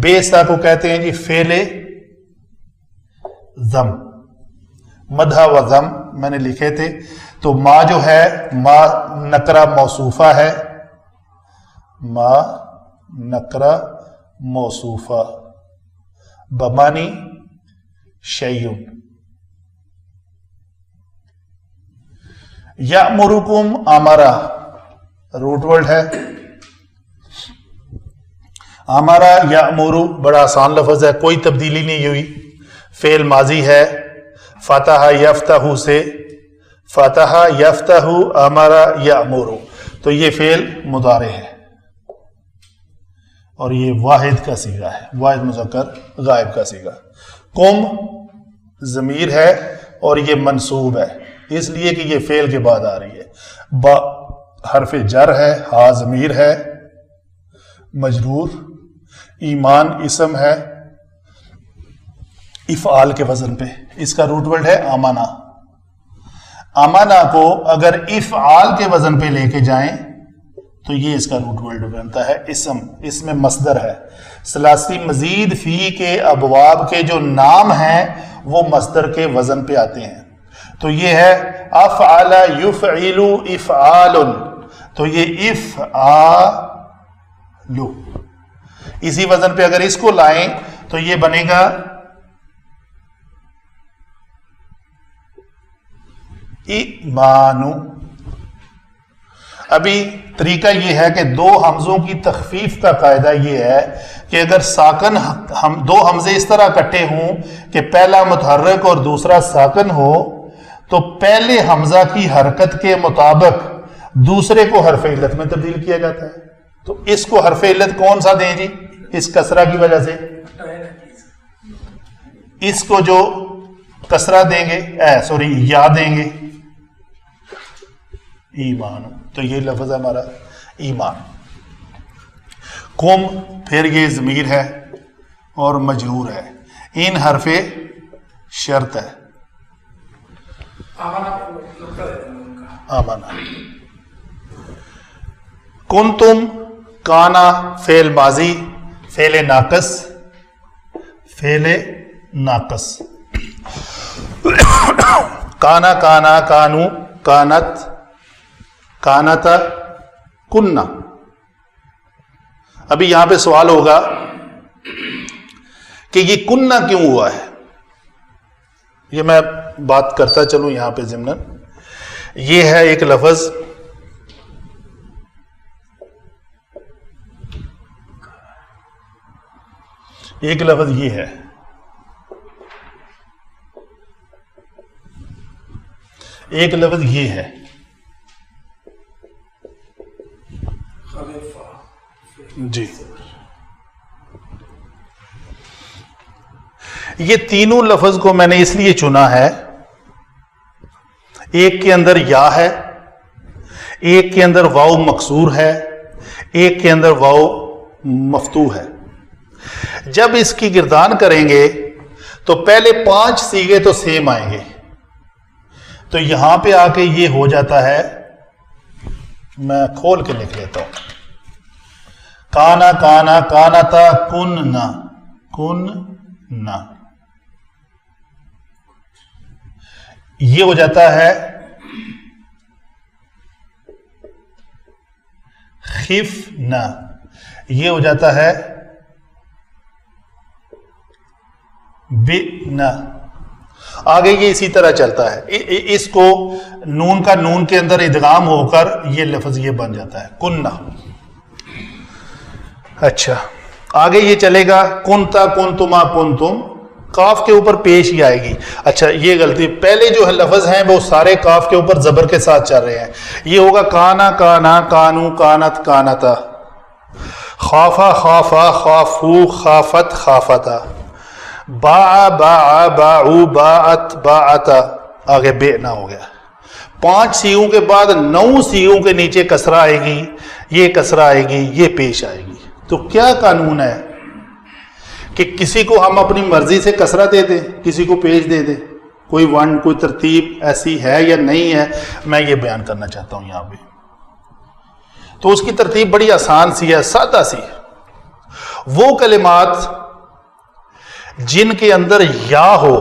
S1: بئسا کو کہتے ہیں جی فعل ذم. مدح و ذم میں نے لکھے تھے. تو ما جو ہے ما نکرہ موصوفہ ہے, ما نکرہ موصوفہ بمانی شیئن. یأمرکم امرا روٹ ورڈ ہے. امرا یأمرو بڑا آسان لفظ ہے, کوئی تبدیلی نہیں ہوئی. فعل ماضی ہے فتح یفتح سے, فتح یفتح امرا یأمرو, تو یہ فعل مضارع ہے اور یہ واحد کا صیغہ ہے, واحد مذکر غائب کا صیغہ. قم ضمیر ہے اور یہ منصوب ہے اس لیے کہ یہ فعل کے بعد آ رہی ہے. با حرف جر ہے, ہا ضمیر ہے مجرور. ایمان اسم ہے افعال کے وزن پہ, اس کا روٹ ورڈ ہے آمانا. آمانا کو اگر افعال کے وزن پہ لے کے جائیں تو یہ اس کا روٹ ورڈ بنتا ہے اسم. اس میں مصدر ہے. ثلاثی مزید فی کے ابواب کے جو نام ہیں وہ مصدر کے وزن پہ آتے ہیں. تو یہ ہے افعل یفعل افعال, تو یہ افعال اسی وزن پہ اگر اس کو لائیں تو یہ بنے گا ایمانو. ابھی طریقہ یہ ہے کہ 2 حمزوں کی تخفیف کا قاعدہ یہ ہے کہ اگر ساکن 2 حمزے اس طرح کٹے ہوں کہ پہلا متحرک اور دوسرا ساکن ہو تو پہلے حمزہ کی حرکت کے مطابق دوسرے کو حرف علت میں تبدیل کیا جاتا ہے. تو اس کو حرف علت کون سا دیں جی؟ اس کسرہ کی وجہ سے اس کو جو کسرہ دیں گے یا دیں گے ایمان, تو یہ لفظ ہے ہمارا ایمان. قم پھر یہ ضمیر ہے اور مجرور ہے, ان حرف شرط ہے. آمنا. کنتم کانا فعل ماضی, فعل ناقص, فعل ناقص. کانا کانا کانو کانت کانتا کننا. ابھی یہاں پہ سوال ہوگا کہ یہ کننا کیوں ہوا ہے, یہ میں بات کرتا چلوں یہاں پہ ضمناً. یہ ہے ایک لفظ یہ ہے, ایک لفظ یہ ہے. جی یہ تینوں لفظ کو میں نے اس لیے چنا ہے, ایک کے اندر یا ہے, ایک کے اندر واو مکسور ہے, ایک کے اندر واو مفتوح ہے. جب اس کی گردان کریں گے تو پہلے 5 صیغے تو سیم آئیں گے, تو یہاں پہ آ کے یہ ہو جاتا ہے, میں کھول کے لکھ لیتا ہوں. کانا کانا کانتا کننا کننا, یہ ہو جاتا ہے خفنا, یہ ہو جاتا ہے بنا, آگے یہ اسی طرح چلتا ہے، اس کو نون کا نون کے اندر ادغام ہو کر یہ لفظ یہ بن جاتا ہے کننا. اچھا آگے یہ چلے گا کنتا کنتما کنتم، کاف کے اوپر پیش ہی آئے گی. اچھا یہ غلطی، پہلے جو لفظ ہیں وہ سارے کاف کے اوپر زبر کے ساتھ چل رہے ہیں. یہ ہوگا کانا کانا کانو کانت کانتا، خافا خافا خافو خافت خافتا، باع باع باعو باعت باعتا. آگے بے نہ ہو گیا. 5 سیغوں کے بعد 9 سیغوں کے نیچے کسرہ آئے گی، یہ کسرہ آئے گی، یہ پیش آئے گی. تو کیا قانون ہے کہ کسی کو ہم اپنی مرضی سے کسرہ دے دیں، کسی کو پیش دے دیں؟ کوئی ترتیب ایسی ہے یا نہیں ہے، میں یہ بیان کرنا چاہتا ہوں یہاں پہ. تو اس کی ترتیب بڑی آسان سی ہے، سادہ سی. وہ کلمات جن کے اندر یا ہو،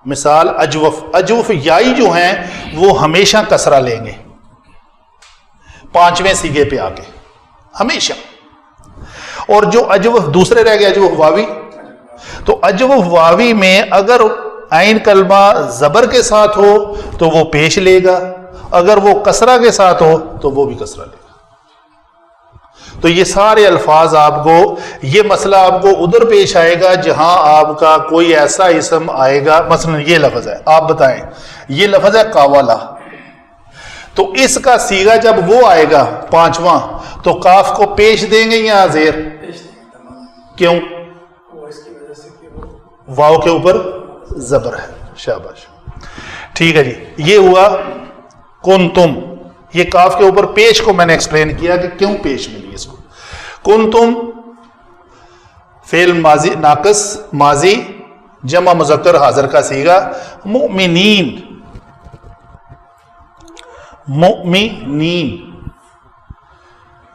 S1: مثال اجوف یائی جو ہیں وہ ہمیشہ کسرہ لیں گے 5ویں سیغے پہ آ کے، ہمیشہ. اور جو اجوف دوسرے رہ گئے اجوف واوی، تو اجوف واوی میں اگر عین کلمہ زبر کے ساتھ ہو تو وہ پیش لے گا، اگر وہ کسرہ کے ساتھ ہو تو وہ بھی کسرہ لے گا. تو یہ سارے الفاظ آپ کو، یہ مسئلہ آپ کو ادھر پیش آئے گا جہاں آپ کا کوئی ایسا اسم آئے گا، مثلا یہ لفظ ہے، آپ بتائیں یہ لفظ ہے قاولا، تو اس کا صیغہ جب وہ آئے گا 5واں تو کاف کو پیش دیں گے یا زیر؟ کیوں؟ واو کے اوپر زبر ہے. شاباش، ٹھیک ہے جی. یہ ہوا کنتم. یہ کاف کے اوپر پیش کو میں نے ایکسپلین کیا کہ کیوں پیش ملی اس کو. کنتم فعل ماضی ناقص ماضی جمع مذکر حاضر کا صیغہ. مؤمنین، مؤمنین،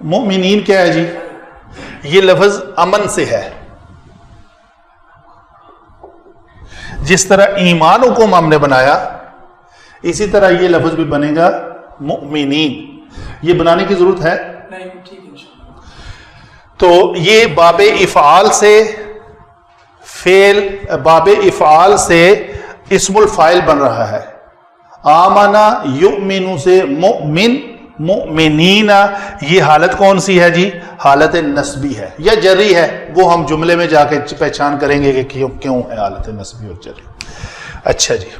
S1: مؤمنین کیا ہے جی؟ یہ لفظ امن سے ہے. جس طرح ایمان حکم ہم نے بنایا اسی طرح یہ لفظ بھی بنے گا مؤمنین. یہ بنانے کی ضرورت ہے؟ تو یہ باب افعال سے فعل، باب افعال سے اسم الفاعل بن رہا ہے. آمنا یؤمنو سے مؤمن، مؤمنین. یہ حالت کون سی ہے جی؟ حالت نسبی ہے یا جری ہے؟ وہ ہم جملے میں جا کے پہچان کریں گے کہ کیوں ہے حالت نسبی اور جری. اچھا جی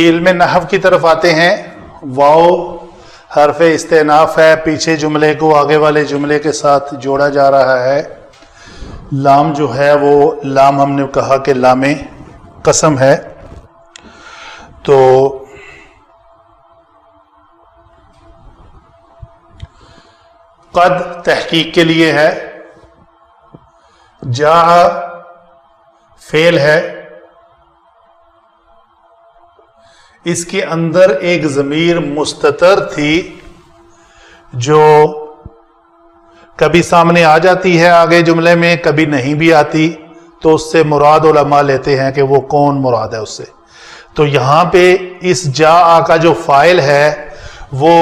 S1: علم نحو کی طرف آتے ہیں. واو حرف استئناف ہے، پیچھے جملے کو آگے والے جملے کے ساتھ جوڑا جا رہا ہے. لام جو ہے وہ لام ہم نے کہا کہ لام قسم ہے. تو قد تحقیق کے لیے ہے، جا فعل ہے، اس کے اندر ایک ضمیر مستتر تھی جو کبھی سامنے آ جاتی ہے آگے جملے میں، کبھی نہیں بھی آتی. تو اس سے مراد علماء لیتے ہیں کہ وہ کون مراد ہے اس سے. تو یہاں پہ اس جا کا جو فاعل ہے وہ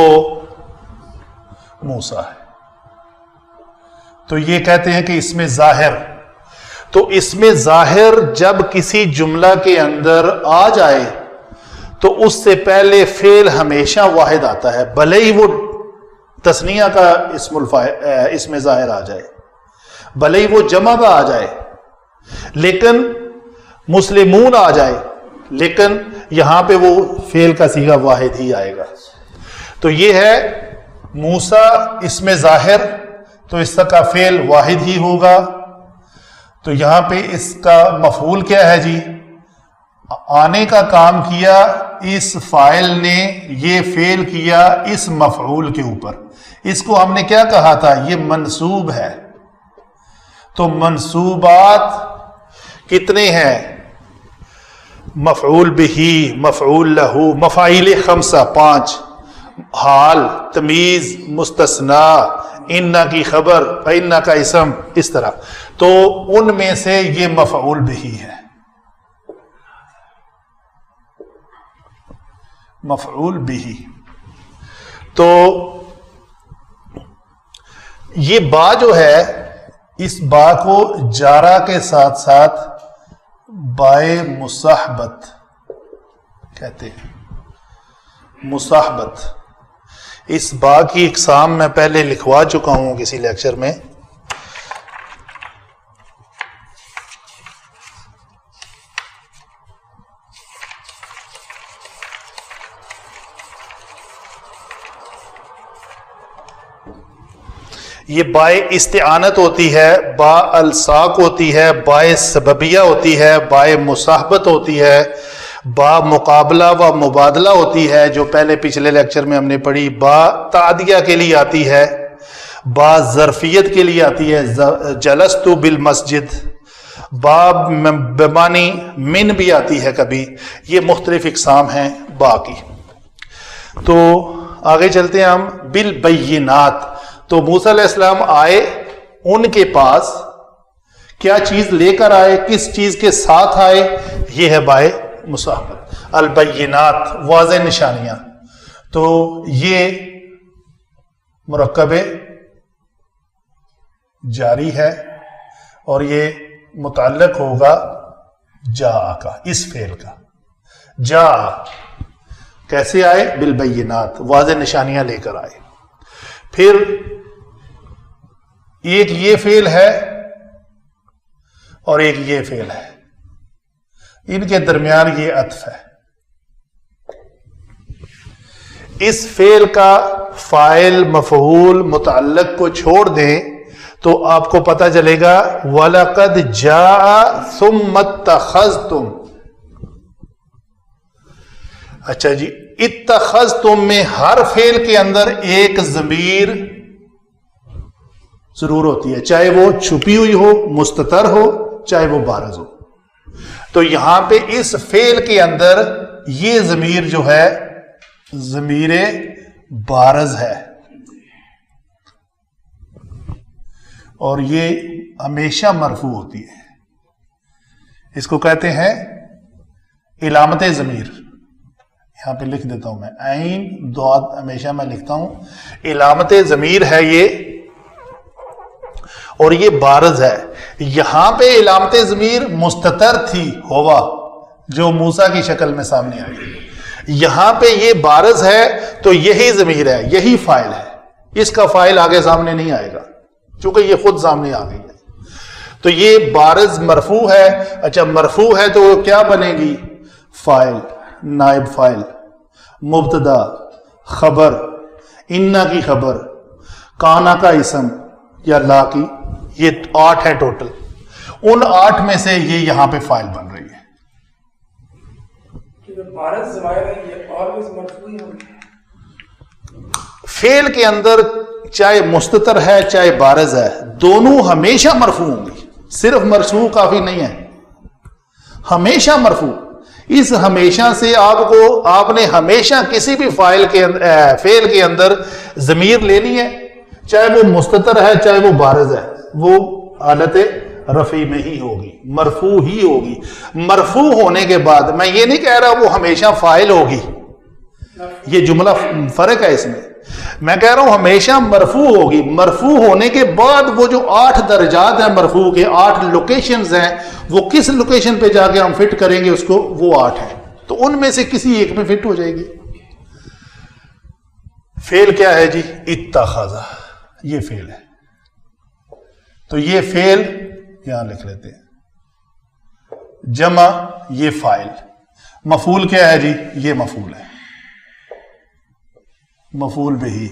S1: موسیٰ ہے. تو یہ کہتے ہیں کہ اس میں ظاہر، تو اس میں ظاہر جب کسی جملہ کے اندر آ جائے تو اس سے پہلے فعل ہمیشہ واحد آتا ہے، بھلے ہی وہ تثنیہ کا اس میں ظاہر آ جائے، بھلے ہی وہ جمع کا آ جائے، لیکن مسلمون آ جائے، لیکن یہاں پہ وہ فعل کا صیغہ واحد ہی آئے گا. تو یہ ہے موسیٰ اس میں ظاہر، تو اس کا فعل واحد ہی ہوگا. تو یہاں پہ اس کا مفعول کیا ہے جی؟ آنے کا کام کیا اس فاعل نے، یہ فعل کیا اس مفعول کے اوپر. اس کو ہم نے کیا کہا تھا؟ یہ منصوب ہے. تو منصوبات کتنے ہیں؟ مفعول بہی، مفعول لہو، مفاعیل خمسہ 5، حال، تمیز، مستثنا، انا کی خبر، فإنا کا اسم، اس طرح. تو ان میں سے یہ مفعول بہی ہے. مفعول بہی. تو یہ با جو ہے اس با کو جارا کے ساتھ ساتھ بائے مصاحبت کہتے ہیں. مصاحبت اس با کی اقسام میں پہلے لکھوا چکا ہوں کسی لیکچر میں. یہ بائے استعانت ہوتی ہے، با الساق ہوتی ہے، بائے سببیہ ہوتی ہے، بائے مصاحبت ہوتی ہے، با مقابلہ و مبادلہ ہوتی ہے جو پہلے پچھلے لیکچر میں ہم نے پڑھی، با تعدیہ کے لیے آتی ہے، با ظرفیت کے لیے آتی ہے، جلست بالمسجد، با بمانی من بھی آتی ہے کبھی. یہ مختلف اقسام ہیں با کی. تو آگے چلتے ہیں ہم. بالبینات، تو موسیٰ علیہ السلام آئے، ان کے پاس کیا چیز لے کر آئے، کس چیز کے ساتھ آئے، یہ ہے بائے مصاحبت. البینات واضح نشانیاں. تو یہ مرکب جاری ہے اور یہ متعلق ہوگا جا کا، اس فعل کا. جا کیسے آئے؟ بالبینات، واضح نشانیاں لے کر آئے. پھر ایک یہ فعل ہے اور ایک یہ فعل ہے، ان کے درمیان یہ عطف ہے. اس فعل کا فاعل مفعول متعلق کو چھوڑ دیں تو آپ کو پتہ چلے گا وَلَقَدْ جَاءَ ثُمَّ اتَّخَذْتُمْ. اچھا جی، اتخذتم میں ہر فعل کے اندر ایک ضمیر ضرور ہوتی ہے، چاہے وہ چھپی ہوئی ہو، مستتر ہو، چاہے وہ بارز ہو. تو یہاں پہ اس فعل کے اندر یہ ضمیر جو ہے ضمیر بارز ہے اور یہ ہمیشہ مرفوع ہوتی ہے. اس کو کہتے ہیں علامت ضمیر. یہاں پہ لکھ دیتا ہوں میں، عین ضاد ہمیشہ میں لکھتا ہوں. علامت ضمیر ہے یہ اور یہ بارز ہے. یہاں پہ علامت ضمیر مستتر تھی ہوا جو موسیٰ کی شکل میں سامنے آئی. یہاں پہ یہ بارز ہے تو یہی ضمیر ہے، یہی فاعل ہے. اس کا فاعل آگے سامنے نہیں آئے گا چونکہ یہ خود سامنے آ گئی ہے. تو یہ بارز مرفوع ہے. اچھا مرفوع ہے تو وہ کیا بنے گی؟ فاعل، نائب فاعل، مبتدا، خبر، انا کی خبر، کانا کا اسم یا لا کی. یہ 8 ہے ٹوٹل. ان 8 میں سے یہ یہاں پہ فاعل بن رہی ہے. فعل کے اندر چاہے مستتر ہے چاہے بارز ہے، دونوں ہمیشہ مرفوع ہوں گی. صرف مرفوع کافی نہیں ہے، ہمیشہ مرفوع. اس ہمیشہ سے آپ نے ہمیشہ کسی بھی فعل کے اندر ضمیر لینی ہے، چاہے وہ مستتر ہے چاہے وہ بارز ہے، وہ حالت رفع میں ہی ہوگی، مرفوع ہی ہوگی. مرفوع ہونے کے بعد میں یہ نہیں کہہ رہا وہ ہمیشہ فاعل ہوگی، یہ جملہ فرق ہے اس میں کہہ رہا ہوں ہمیشہ مرفوع ہوگی. مرفوع ہونے کے بعد وہ جو 8 درجات ہیں مرفوع کے، 8 لوکیشنز ہیں، وہ کس لوکیشن پہ جا کے ہم فٹ کریں گے اس کو، وہ 8 ہیں. تو ان میں سے کسی ایک میں فٹ ہو جائے گی. فعل کیا ہے جی؟ اتخذ، یہ فعل ہے. تو یہ فعل یہاں لکھ لیتے ہیں. جمع یہ فاعل. مفعول کیا ہے جی؟ یہ مفعول ہے، مفعول بہی.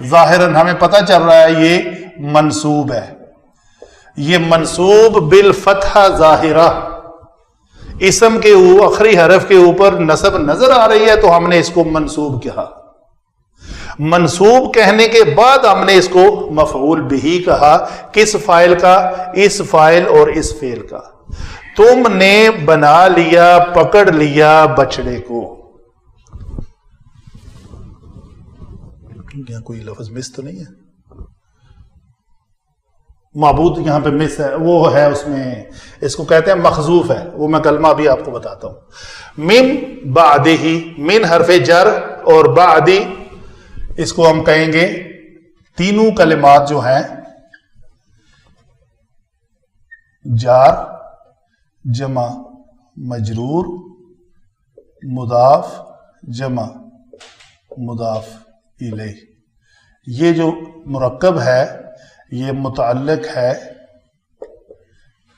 S1: ظاہراً ہمیں پتہ چل رہا ہے یہ منصوب ہے. یہ منصوب بالفتحہ ظاہرہ، اسم کے آخری حرف کے اوپر نصب نظر آ رہی ہے تو ہم نے اس کو منصوب کہا. منصوب کہنے کے بعد ہم نے اس کو مفعول بہی کہا. کس فاعل کا؟ اس فاعل اور اس فعل کا. تم نے بنا لیا، پکڑ لیا بچڑے کو. یہاں کوئی لفظ مس تو نہیں ہے؟ معبود یہاں پہ مس ہے، وہ ہے اس میں، اس کو کہتے ہیں مخذوف ہے. وہ میں کلمہ ابھی آپ کو بتاتا ہوں. من بعدہ، من حرف جر اور بعدی، اس کو ہم کہیں گے تینوں کلمات جو ہیں جار جمع مجرور مضاف جمع مضاف الیہ. یہ جو مرکب ہے یہ متعلق ہے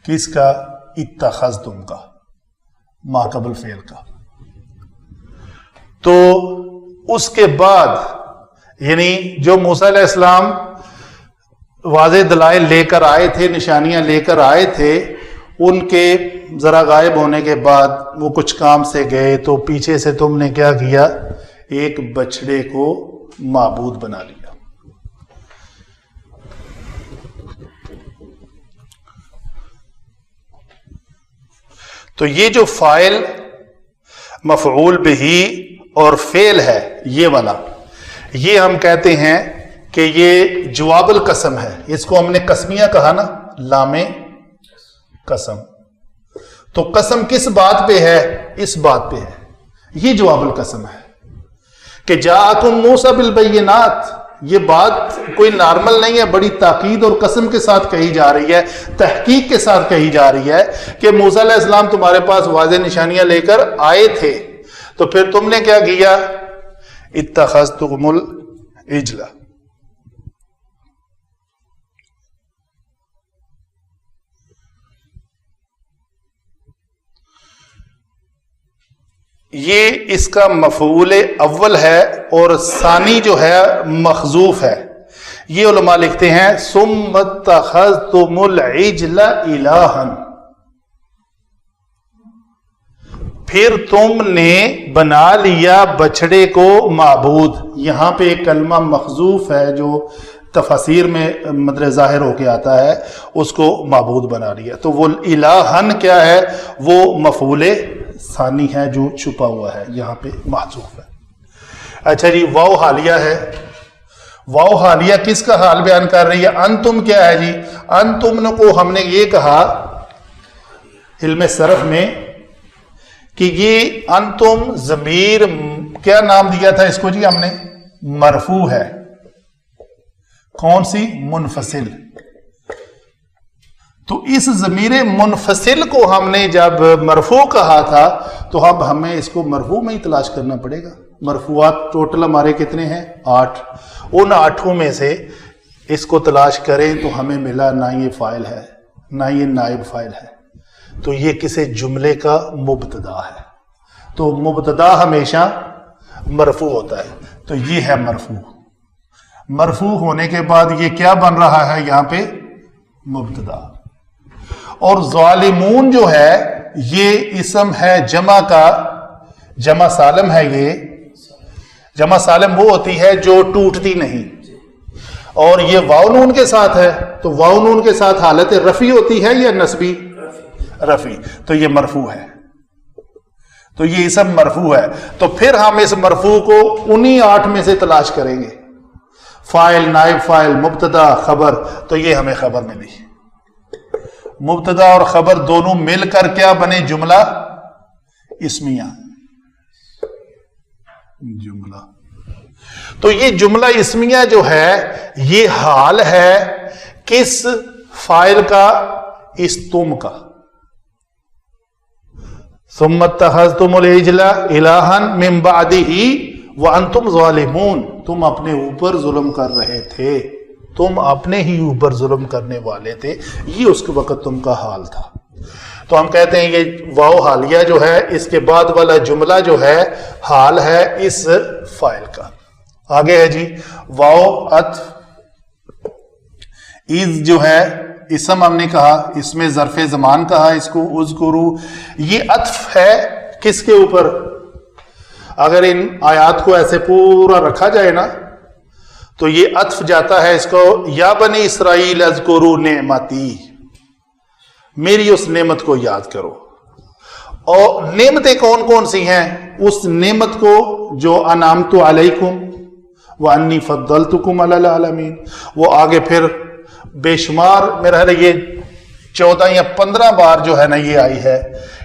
S1: کس کا؟ اتخذتم کا، ما قبل فعل کا. تو اس کے بعد یعنی جو موسیٰ علیہ السلام واضح دلائل لے کر آئے تھے، نشانیاں لے کر آئے تھے، ان کے ذرا غائب ہونے کے بعد وہ کچھ کام سے گئے تو پیچھے سے تم نے کیا کیا؟ ایک بچڑے کو معبود بنا لیا. تو یہ جو فاعل مفعول بہ اور فعل ہے یہ والا، یہ ہم کہتے ہیں کہ یہ جواب القسم ہے. اس کو ہم نے قسمیہ کہا نا، لام قسم. تو قسم کس بات پہ ہے؟ اس بات پہ ہے. یہ جواب القسم ہے کہ جاءکم موسیٰ بالبینات. یہ بات کوئی نارمل نہیں ہے، بڑی تاکید اور قسم کے ساتھ کہی جا رہی ہے، تحقیق کے ساتھ کہی جا رہی ہے کہ موسیٰ علیہ السلام تمہارے پاس واضح نشانیاں لے کر آئے تھے، تو پھر تم نے کیا کیا؟ اتخذتم العجل. یہ اس کا مفعول اول ہے اور ثانی جو ہے محذوف ہے. یہ علماء لکھتے ہیں ثم اتخذتم العجل الہا، پھر تم نے بنا لیا بچڑے کو معبود. یہاں پہ ایک کلمہ محذوف ہے جو تفاسیر میں مدر ظاہر ہو کے آتا ہے، اس کو معبود بنا لیا. تو وہ الہن کیا ہے؟ وہ مفعول ثانی ہے جو چھپا ہوا ہے، یہاں پہ محذوف ہے. اچھا جی، واو حالیہ ہے. واو حالیہ کس کا حال بیان کر رہی ہے؟ انتم کیا ہے جی؟ انتم کو ہم نے یہ کہا علم صرف میں کہ یہ انتم ضمیر کیا نام دیا تھا اس کو جی؟ ہم نے مرفوع ہے. کون سی؟ منفصل. تو اس ضمیر منفصل کو ہم نے جب مرفوع کہا تھا تو اب ہمیں اس کو مرفوع میں ہی تلاش کرنا پڑے گا. مرفوعات ٹوٹل ہمارے کتنے ہیں؟ 8. ان 8 میں سے اس کو تلاش کریں تو ہمیں ملا نہ یہ فاعل ہے نہ یہ نائب فاعل ہے، تو یہ کسی جملے کا مبتدا ہے. تو مبتدا ہمیشہ مرفوع ہوتا ہے، تو یہ ہے مرفوع. مرفوع ہونے کے بعد یہ کیا بن رہا ہے یہاں پہ؟ مبتدا. اور ظالمون جو ہے یہ اسم ہے جمع کا، جمع سالم ہے. یہ جمع سالم وہ ہوتی ہے جو ٹوٹتی نہیں، اور یہ واو نون کے ساتھ ہے. تو واو نون کے ساتھ حالت رفع ہوتی ہے یا نصبی؟ رفع. تو یہ مرفوع ہے، تو یہ اسم مرفوع ہے. تو پھر ہم اس مرفوع کو انہی 8 میں سے تلاش کریں گے، فاعل، نائب فاعل، مبتدا، خبر. تو یہ ہمیں خبر ملی. مبتدا اور خبر دونوں مل کر کیا بنے؟ جملہ اسمیہ. جملہ. تو یہ جملہ اسمیہ جو ہے یہ حال ہے کس فاعل کا؟ اس تم کا. ثم اتخذتم العجل الہا من بعدہ وانتم ظالمون. تم اپنے اوپر ظلم کر رہے تھے، تم اپنے ہی اوپر ظلم کرنے والے تھے. یہ اس کے وقت تم کا حال تھا. تو ہم کہتے ہیں یہ واو حالیہ جو ہے اس کے بعد والا جملہ جو ہے حال ہے اس فاعل کا. آگے ہے جی واو عطف. از جو ہے اسم ہم نے کہا، اس میں ظرف زمان کہا اس کو، اذکرو. یہ عطف ہے کس کے اوپر؟ اگر ان آیات کو ایسے پورا رکھا جائے نا تو یہ عطف جاتا ہے اس کو یا بنی اسرائیل اذکروا نعمتی، میری اس نعمت کو یاد کرو. اور نعمتیں کون کون سی ہیں؟ اس نعمت کو جو انعمت علیکم وانی فضلتکم علی العالمین. وہ آگے پھر بے شمار میرا ہے یہ 14 یا 15 بار جو ہے نا یہ آئی ہے.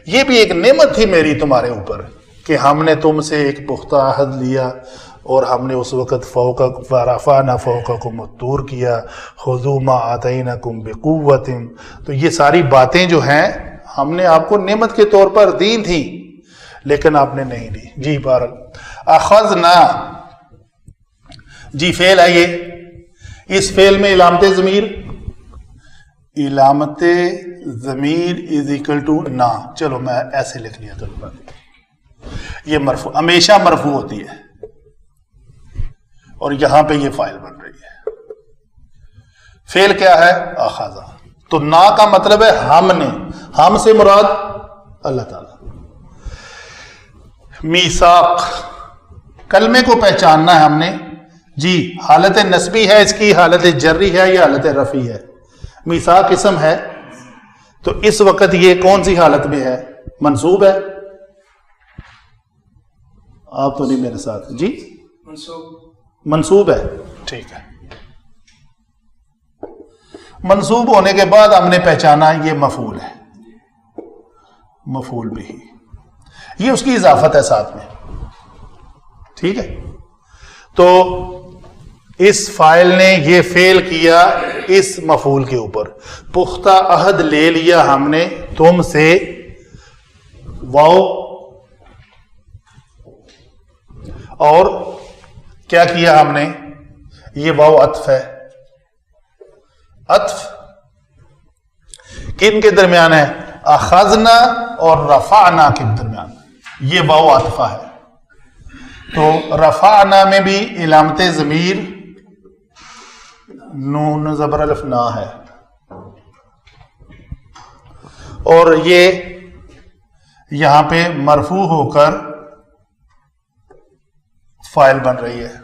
S1: یہ بھی ایک نعمت تھی میری تمہارے اوپر کہ ہم نے تم سے ایک پختہ عہد لیا، اور ہم نے اس وقت فوق ورفعنا فوقکم الطور کیا خذوا ما آتیناکم بقوۃ. تو یہ ساری باتیں جو ہیں ہم نے آپ کو نعمت کے طور پر دی تھیں لیکن آپ نے نہیں دی. جی بہرحال اخذنا جی فعل ہے یہ. اس فعل میں علامت ضمیر از اکول ٹو نا. چلو میں ایسے لکھ لیا کروں گا. یہ مرفوع ہمیشہ مرفوع ہوتی ہے اور یہاں پہ یہ فاعل بن رہی ہے. فعل کیا ہے؟ اخذا. تو نا کا مطلب ہے ہم نے. ہم سے مراد اللہ تعالی. میثاق کلمے کو پہچاننا ہے ہم نے. جی حالت نسبی ہے اس کی، حالت جری ہے یا حالت رفعی ہے؟ میثاق اسم ہے تو اس وقت یہ کون سی حالت میں ہے؟ منصوب ہے. آپ تو نہیں میرے ساتھ. جی منصوب ہے. ٹھیک ہے. منصوب ہونے کے بعد ہم نے پہچانا یہ مفعول ہے. مفعول بھی یہ اس کی اضافت ہے ساتھ میں. ٹھیک ہے. تو اس فاعل نے یہ فعل کیا اس مفعول کے اوپر. پختہ عہد لے لیا ہم نے تم سے. واو اور کیا کیا ہم نے؟ یہ واو عطف ہے. عطف کن کے درمیان ہے؟ اخذنا اور رفعنا کے درمیان. یہ واو عطفہ ہے. تو رفعنا میں بھی علامت ضمیر نون زبر الف نا ہے اور یہ یہاں پہ مرفوع ہو کر فاعل بن رہی ہے.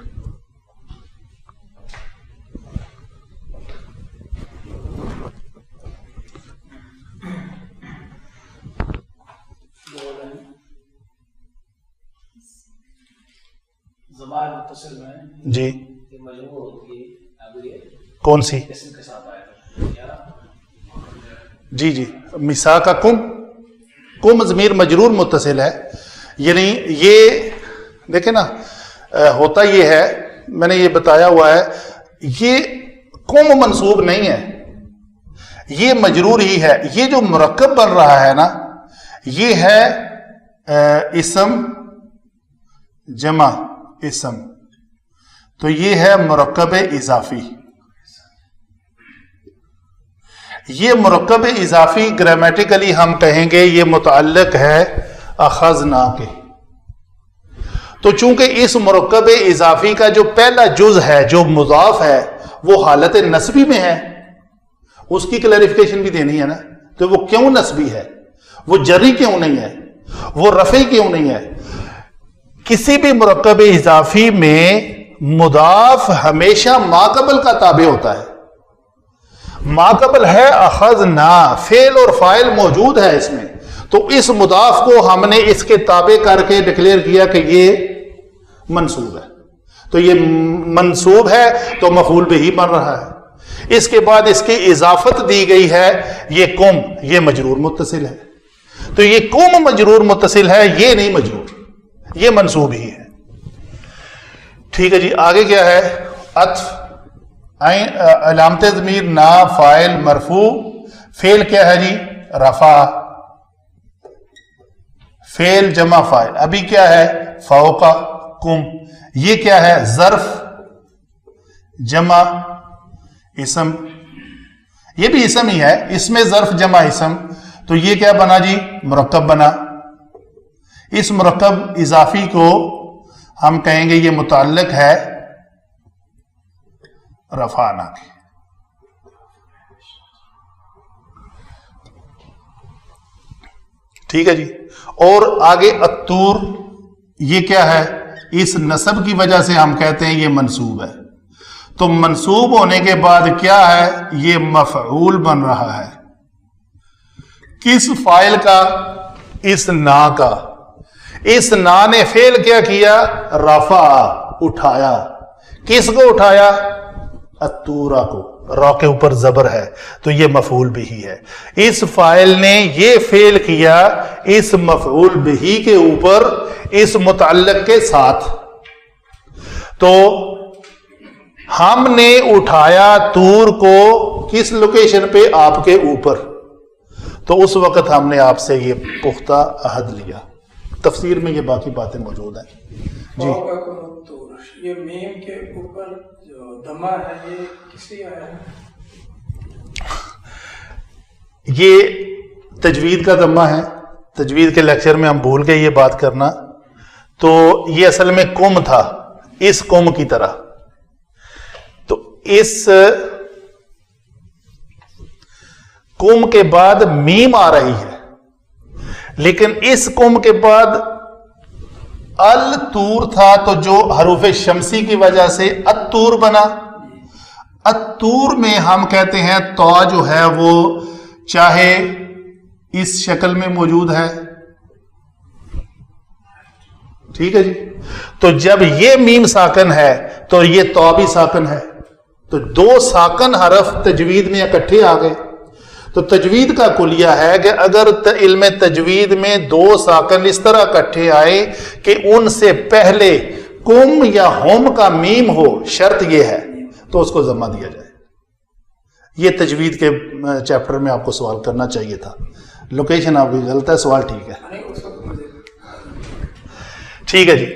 S1: جی کون سی؟ جی جی میثاقکم. کم ضمیر مجرور متصل ہے. یعنی یہ دیکھیں نا ہوتا یہ ہے میں نے یہ بتایا ہوا ہے یہ کم منصوب نہیں ہے یہ مجرور ہی ہے. یہ جو مرکب بن رہا ہے نا یہ ہے اسم جمع اسم. تو یہ ہے مرکب اضافی. یہ مرکب اضافی گرامیٹیکلی ہم کہیں گے یہ متعلق ہے اخذنا کے. تو چونکہ اس مرکب اضافی کا جو پہلا جز ہے جو مضاف ہے وہ حالت نسبی میں ہے اس کی کلیریفیکیشن بھی دینی ہے نا. تو وہ کیوں نسبی ہے؟ وہ جری کیوں نہیں ہے؟ وہ رفعی کیوں نہیں ہے؟ کسی بھی مرکب اضافی میں مضاف ہمیشہ ما قبل کا تابع ہوتا ہے. ما قبل ہے اخذنا. فعل اور فاعل موجود ہے اس میں. تو اس مضاف کو ہم نے اس کے تابع کر کے ڈکلیئر کیا کہ یہ منصوب ہے. تو یہ منصوب ہے تو مفعول بہ بن رہا ہے. اس کے بعد اس کی اضافت دی گئی ہے یہ قم. یہ مجرور متصل ہے. تو یہ قم مجرور متصل ہے یہ نہیں مجرور. یہ منصوب ہی ہے. ٹھیک ہے جی. آگے کیا ہے؟ عطف علامت ضمیر نا فاعل مرفوع. فعل کیا ہے جی؟ رفع. فعل جمع فاعل. ابھی کیا ہے؟ فوق کم. یہ کیا ہے؟ ظرف جمع اسم. یہ بھی اسم ہی ہے. اس میں ظرف جمع اسم. تو یہ کیا بنا جی؟ مرکب بنا. اس مرکب اضافی کو ہم کہیں گے یہ متعلق ہے رفعنا کے. ٹھیک ہے جی. اور آگے الطور یہ کیا ہے؟ اس نسب کی وجہ سے ہم کہتے ہیں یہ منصوب ہے. تو منصوب ہونے کے بعد کیا ہے؟ یہ مفعول بن رہا ہے. کس فاعل کا؟ اس نا کا. اس نا نے فعل کیا کیا؟ رفع اٹھایا. کس کو اٹھایا؟ الطورا کو. را کے اوپر زبر ہے تو یہ مفعول بہی ہے. اس فاعل نے یہ فعل کیا اس مفعول بہی کے اوپر اس متعلق کے ساتھ. تو ہم نے اٹھایا طور کو کس لوکیشن پہ؟ آپ کے اوپر. تو اس وقت ہم نے آپ سے یہ پختہ عہد لیا. تفسیر میں یہ باقی باتیں موجود ہیں. جی
S2: یہ میم کے اوپر جو دمہ ہے یہ کس لیے آیا ہے؟
S1: یہ تجوید کا دمہ ہے. تجوید کے لیکچر میں ہم بھول گئے یہ بات کرنا. تو یہ اصل میں کم تھا، اس کم کی طرح. تو اس کم کے بعد میم آ رہی ہے، لیکن اس کم کے بعد الطور تھا، تو جو حروف شمسی کی وجہ سے الطور بنا. الطور میں ہم کہتے ہیں تو جو ہے وہ چاہے اس شکل میں موجود ہے، ٹھیک ہے جی. تو جب یہ میم ساکن ہے تو یہ تو بھی ساکن ہے. تو دو ساکن حرف تجوید میں اکٹھے آ گئے. تو تجوید کا کلیہ ہے کہ اگر علم تجوید میں دو ساکن اس طرح اکٹھے آئے کہ ان سے پہلے کم یا ہوم کا میم ہو، شرط یہ ہے، تو اس کو ضمہ دیا جائے. یہ تجوید کے چیپٹر میں آپ کو سوال کرنا چاہیے تھا. لوکیشن آپ کی غلط ہے، سوال ٹھیک ہے. ٹھیک ہے جی.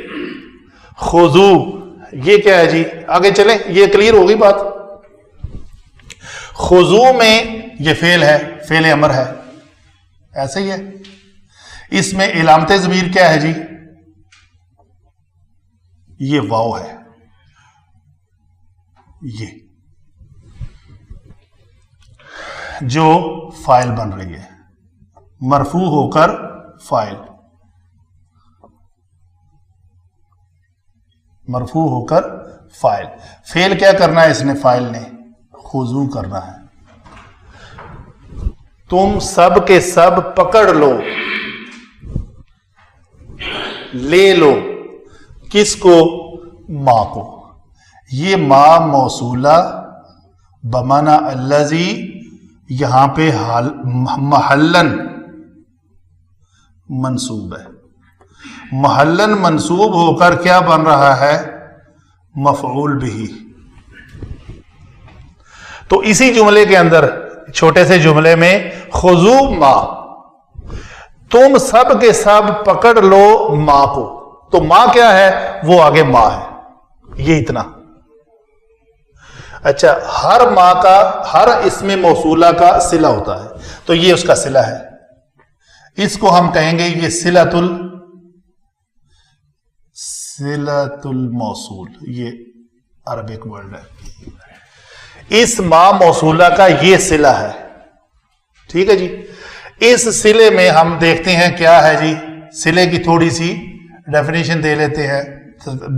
S1: خضو یہ کیا ہے جی؟ آگے چلیں، یہ کلیئر ہوگی بات. خضو میں یہ فعل ہے، فعل امر ہے، ایسے ہی ہے. اس میں علامت ضمیر کیا ہے جی؟ یہ واو ہے. یہ جو فاعل بن رہی ہے، مرفوع ہو کر فاعل، مرفوع ہو کر فاعل. فعل کیا کرنا ہے اس نے؟ فاعل نے خضوع کرنا ہے. تم سب کے سب پکڑ لو، لے لو، کس کو؟ ماں کو. یہ ماں موصولہ بمانا الذی، یہاں پہ محلن منصوب ہے. محلن منصوب ہو کر کیا بن رہا ہے؟ مفعول بہ. تو اسی جملے کے اندر، چھوٹے سے جملے میں، خذو ما، تم سب کے سب پکڑ لو ماں کو. تو ماں کیا ہے؟ وہ آگے ماں ہے. یہ اتنا. اچھا، ہر ماں کا، ہر اسم موصولہ کا صلہ ہوتا ہے، تو یہ اس کا صلہ ہے. اس کو ہم کہیں گے یہ صلۃ الموصول. یہ عربک ورڈ ہے. اس ماں موصولہ کا یہ صلہ ہے. ٹھیک ہے جی. اس صلے میں ہم دیکھتے ہیں کیا ہے جی. صلے کی تھوڑی سی ڈیفینیشن دے لیتے ہیں،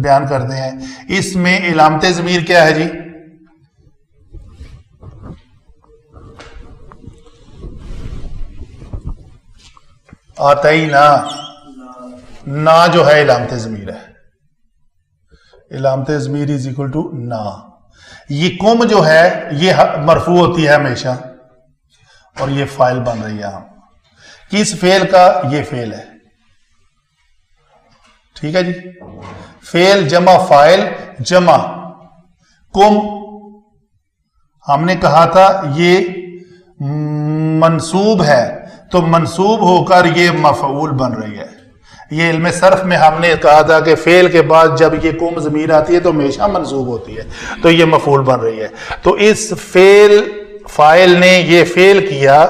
S1: بیان کرتے ہیں. اس میں علامت ضمیر کیا ہے جی؟ آتا ہی نا جو ہے علامت ضمیر ہے. علامت ضمیر از اکول ٹو نا. یہ کم جو ہے یہ مرفوع ہوتی ہے ہمیشہ، اور یہ فاعل بن رہی ہے. ہم کس فعل کا؟ یہ فعل ہے. ٹھیک ہے جی. فعل جمع فاعل جمع کم. ہم نے کہا تھا یہ منصوب ہے، تو منصوب ہو کر یہ مفعول بن رہی ہے. یہ علم صرف میں ہم نے کہا تھا کہ فعل کے بعد جب یہ قوم ضمیر آتی ہے تو ہمیشہ منصوب ہوتی ہے، تو یہ مفعول بن رہی ہے. تو اس فاعل نے یہ فعل کیا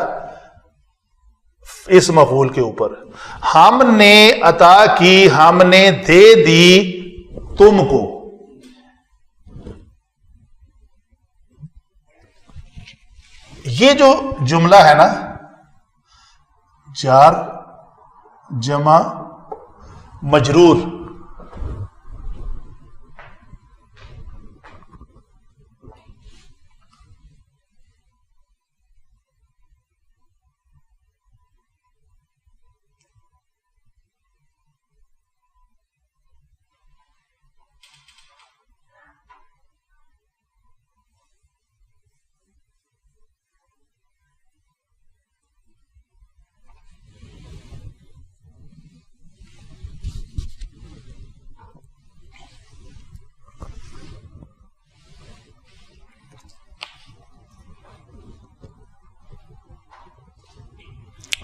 S1: اس مفعول کے اوپر. ہم نے عطا کی، ہم نے دے دی تم کو. یہ جو جملہ ہے نا، جار جمع مجرور،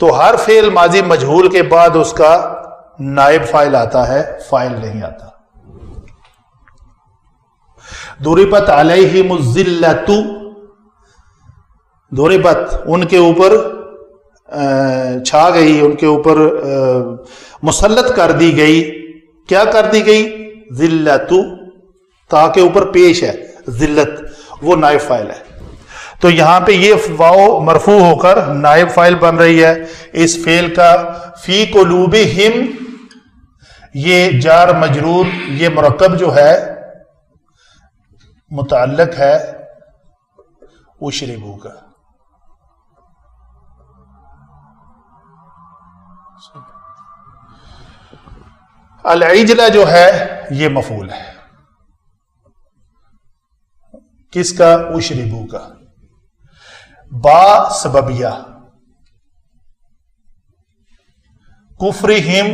S1: تو ہر فعل ماضی مجہول کے بعد اس کا نائب فاعل آتا ہے، فاعل نہیں آتا. ضربت علیہم الذلۃ، ضربت ان کے اوپر چھا گئی، ان کے اوپر مسلط کر دی گئی. کیا کر دی گئی؟ ذلت، تا کے اوپر پیش ہے ذلت، وہ نائب فاعل ہے. تو یہاں پہ یہ واو مرفوع ہو کر نائب فاعل بن رہی ہے. اس فعل کا فی قلوبہم، یہ جار مجرور، یہ مرکب جو ہے متعلق ہے اشربو کا. العجلہ جو ہے یہ مفعول ہے. کس کا؟ اشربو کا. با سببیہ، کفرہم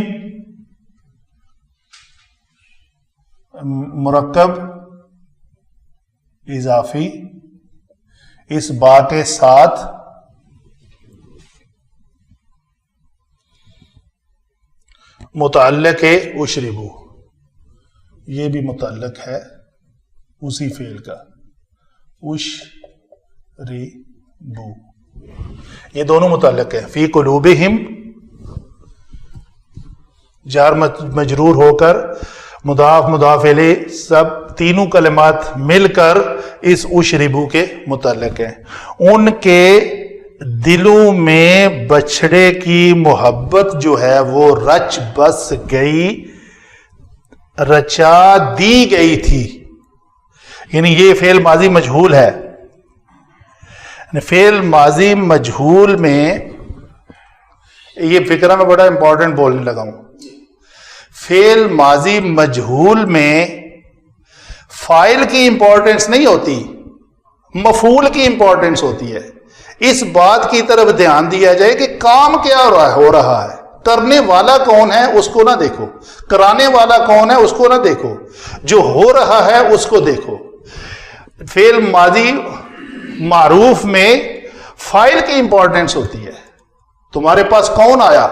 S1: مرکب اضافی، اس با کے ساتھ متعلق ہے اشربو، یہ بھی متعلق ہے اسی فعل کا اشربو، یہ دونوں متعلق ہے. فی قلوبہم جار مجرور ہو کر مضاف مضاف الیہ سب تینوں کلمات مل کر اس اشربو کے متعلق ہیں. ان کے دلوں میں بچھڑے کی محبت جو ہے وہ رچ بس گئی، رچا دی گئی تھی. یعنی یہ فعل ماضی مجہول ہے. فعل ماضی مجہول میں یہ فکرہ میں بڑا امپورٹنٹ بولنے لگا ہوں. فعل ماضی مجہول میں فاعل کی امپورٹنس نہیں ہوتی، مفعول کی امپورٹنس ہوتی ہے. اس بات کی طرف دھیان دیا جائے کہ کام کیا ہو رہا ہے، کرنے والا کون ہے اس کو نہ دیکھو، کرانے والا کون ہے اس کو نہ دیکھو، جو ہو رہا ہے اس کو دیکھو. فعل ماضی معروف میں فاعل کی امپورٹنس ہوتی ہے. تمہارے پاس کون آیا،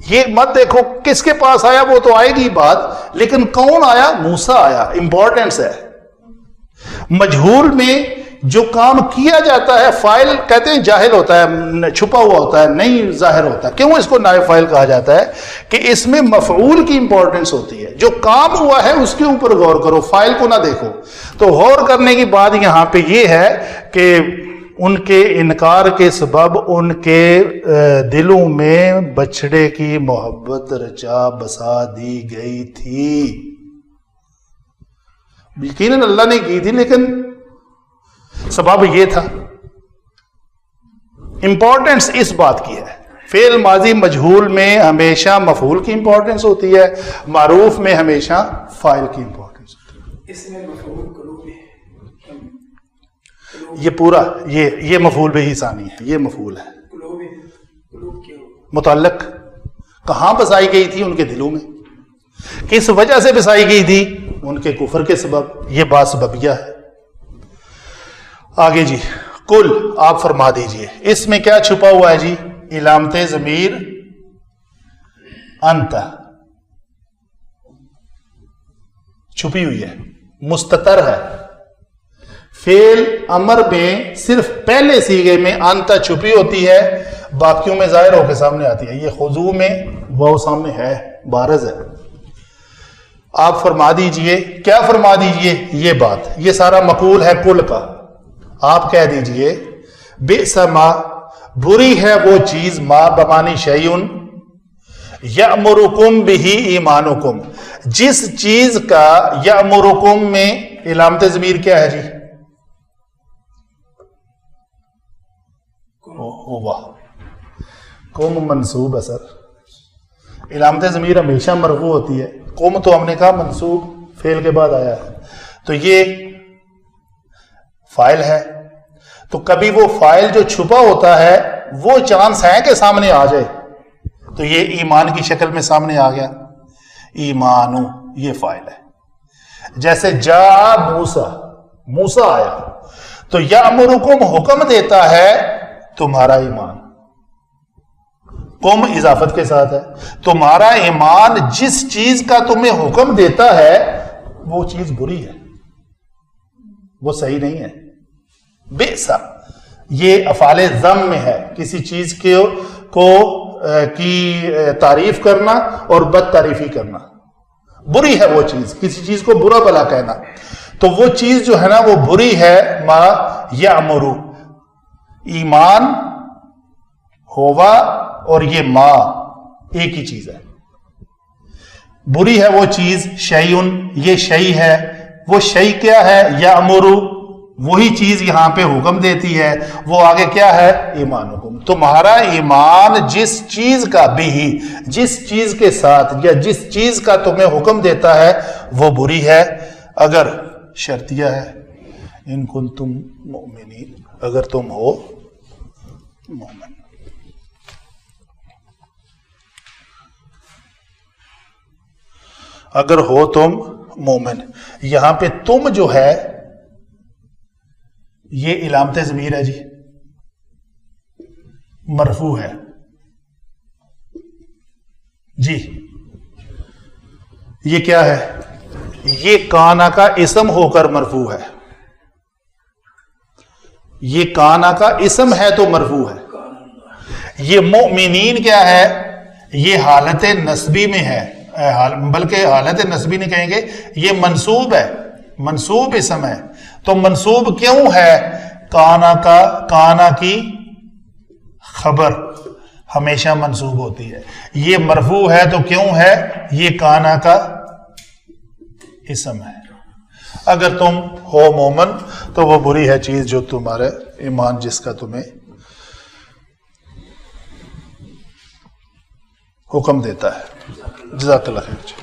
S1: یہ مت دیکھو کس کے پاس آیا، وہ تو آئے گی بات، لیکن کون آیا؟ موسیٰ آیا، امپورٹنس ہے. مجہول میں جو کام کیا جاتا ہے فاعل کہتے ہیں جاہل ہوتا ہے، چھپا ہوا ہوتا ہے، نہیں ظاہر ہوتا. کیوں اس کو نائب فاعل کہا جاتا ہے؟ کہ اس میں مفعول کی امپورٹنس ہوتی ہے. جو کام ہوا ہے اس کے اوپر غور کرو، فاعل کو نہ دیکھو. تو غور کرنے کی بات یہاں پہ یہ ہے کہ ان کے انکار کے سبب ان کے دلوں میں بچھڑے کی محبت رچا بسا دی گئی تھی. یقیناً اللہ نے کی تھی، لیکن سبب یہ تھا. امپورٹنس اس بات کی ہے. فعل ماضی مجہول میں ہمیشہ مفعول کی امپورٹنس ہوتی ہے، معروف میں ہمیشہ فاعل کی امپورٹنس ہوتی ہے.
S2: اس میں مفعول قلوب ہے،
S1: یہ پورا یہ مفعول بھی ثانی ہے، یہ مفعول ہے.
S2: قلوب کیا
S1: متعلق کہاں بسائی گئی تھی؟ ان کے دلوں میں. کس وجہ سے بسائی گئی تھی؟ ان کے کفر کے سبب. یہ بات سببیہ ہے. آگے جی، کل آپ فرما دیجئے اس میں کیا چھپا ہوا ہے جی؟ علامت ضمیر انت چھپی ہوئی ہے، مستتر ہے. فعل امر میں صرف پہلے صیغے میں انت چھپی ہوتی ہے، باقیوں میں ظاہر ہو کے سامنے آتی ہے. یہ خضوع میں وہ سامنے ہے، بارز ہے. آپ فرما دیجئے، کیا فرما دیجئے؟ یہ بات، یہ سارا مقول ہے کل کا. آپ کہہ دیجئے بئس ما، بری ہے وہ چیز، ما بمانی شیئن یأمرکم بہ ایمانکم، جس چیز کا یأمرکم میں علامت ضمیر کیا ہے جی؟ واہ، قوم منصوب ہے سر. علامت ضمیر ہمیشہ مرفوع ہوتی ہے. قوم تو ہم نے کہا منصوب فعل کے بعد آیا ہے، تو یہ فاعل ہے. تو کبھی وہ فاعل جو چھپا ہوتا ہے وہ چانس ہے کہ سامنے آ جائے. تو یہ ایمان کی شکل میں سامنے آ گیا، ایمانو، یہ فاعل ہے. جیسے جا موسیٰ، موسیٰ آیا، تو یامرکم حکم دیتا ہے تمہارا ایمان. قم اضافت کے ساتھ ہے. تمہارا ایمان جس چیز کا تمہیں حکم دیتا ہے وہ چیز بری ہے، وہ صحیح نہیں ہے. بئسا یہ افعال ذم میں ہے، کسی چیز کی تعریف کرنا اور بد تعریفی کرنا. بری ہے وہ چیز، کسی چیز کو برا بلا کہنا. تو وہ چیز جو ہے نا وہ بری ہے. ما یامرو، ایمان ہوا اور یہ ما ایک ہی چیز ہے. بری ہے وہ چیز. شیئن، یہ شیء ہے. وہ شیء کیا ہے؟ یامرو، وہی چیز یہاں پہ حکم دیتی ہے. وہ آگے کیا ہے؟ ایمان حکم. تمہارا ایمان جس چیز کا بھی، جس چیز کے ساتھ یا جس چیز کا تمہیں حکم دیتا ہے وہ بری ہے. اگر شرطیہ ہے ان کنتم مؤمنین، اگر تم ہو مومن. اگر ہو تم مومن. یہاں پہ تم جو ہے یہ علامت ضمیر ہے جی، مرفوع ہے جی. یہ کیا ہے؟ یہ کانا کا اسم ہو کر مرفوع ہے. یہ کانا کا اسم ہے تو مرفوع ہے. یہ مؤمنین کیا ہے؟ یہ حالت نسبی میں ہے، بلکہ حالت نسبی نہیں کہیں گے، یہ منصوب ہے، منصوب اسم ہے. تو منصوب کیوں ہے؟ کانا کی خبر ہمیشہ منصوب ہوتی ہے. یہ مرفوع ہے تو کیوں ہے؟ یہ کانا کا اسم ہے. اگر تم ہو مومن تو وہ بری ہے چیز جو تمہارے ایمان جس کا تمہیں حکم دیتا ہے. جزاک اللہ خیر.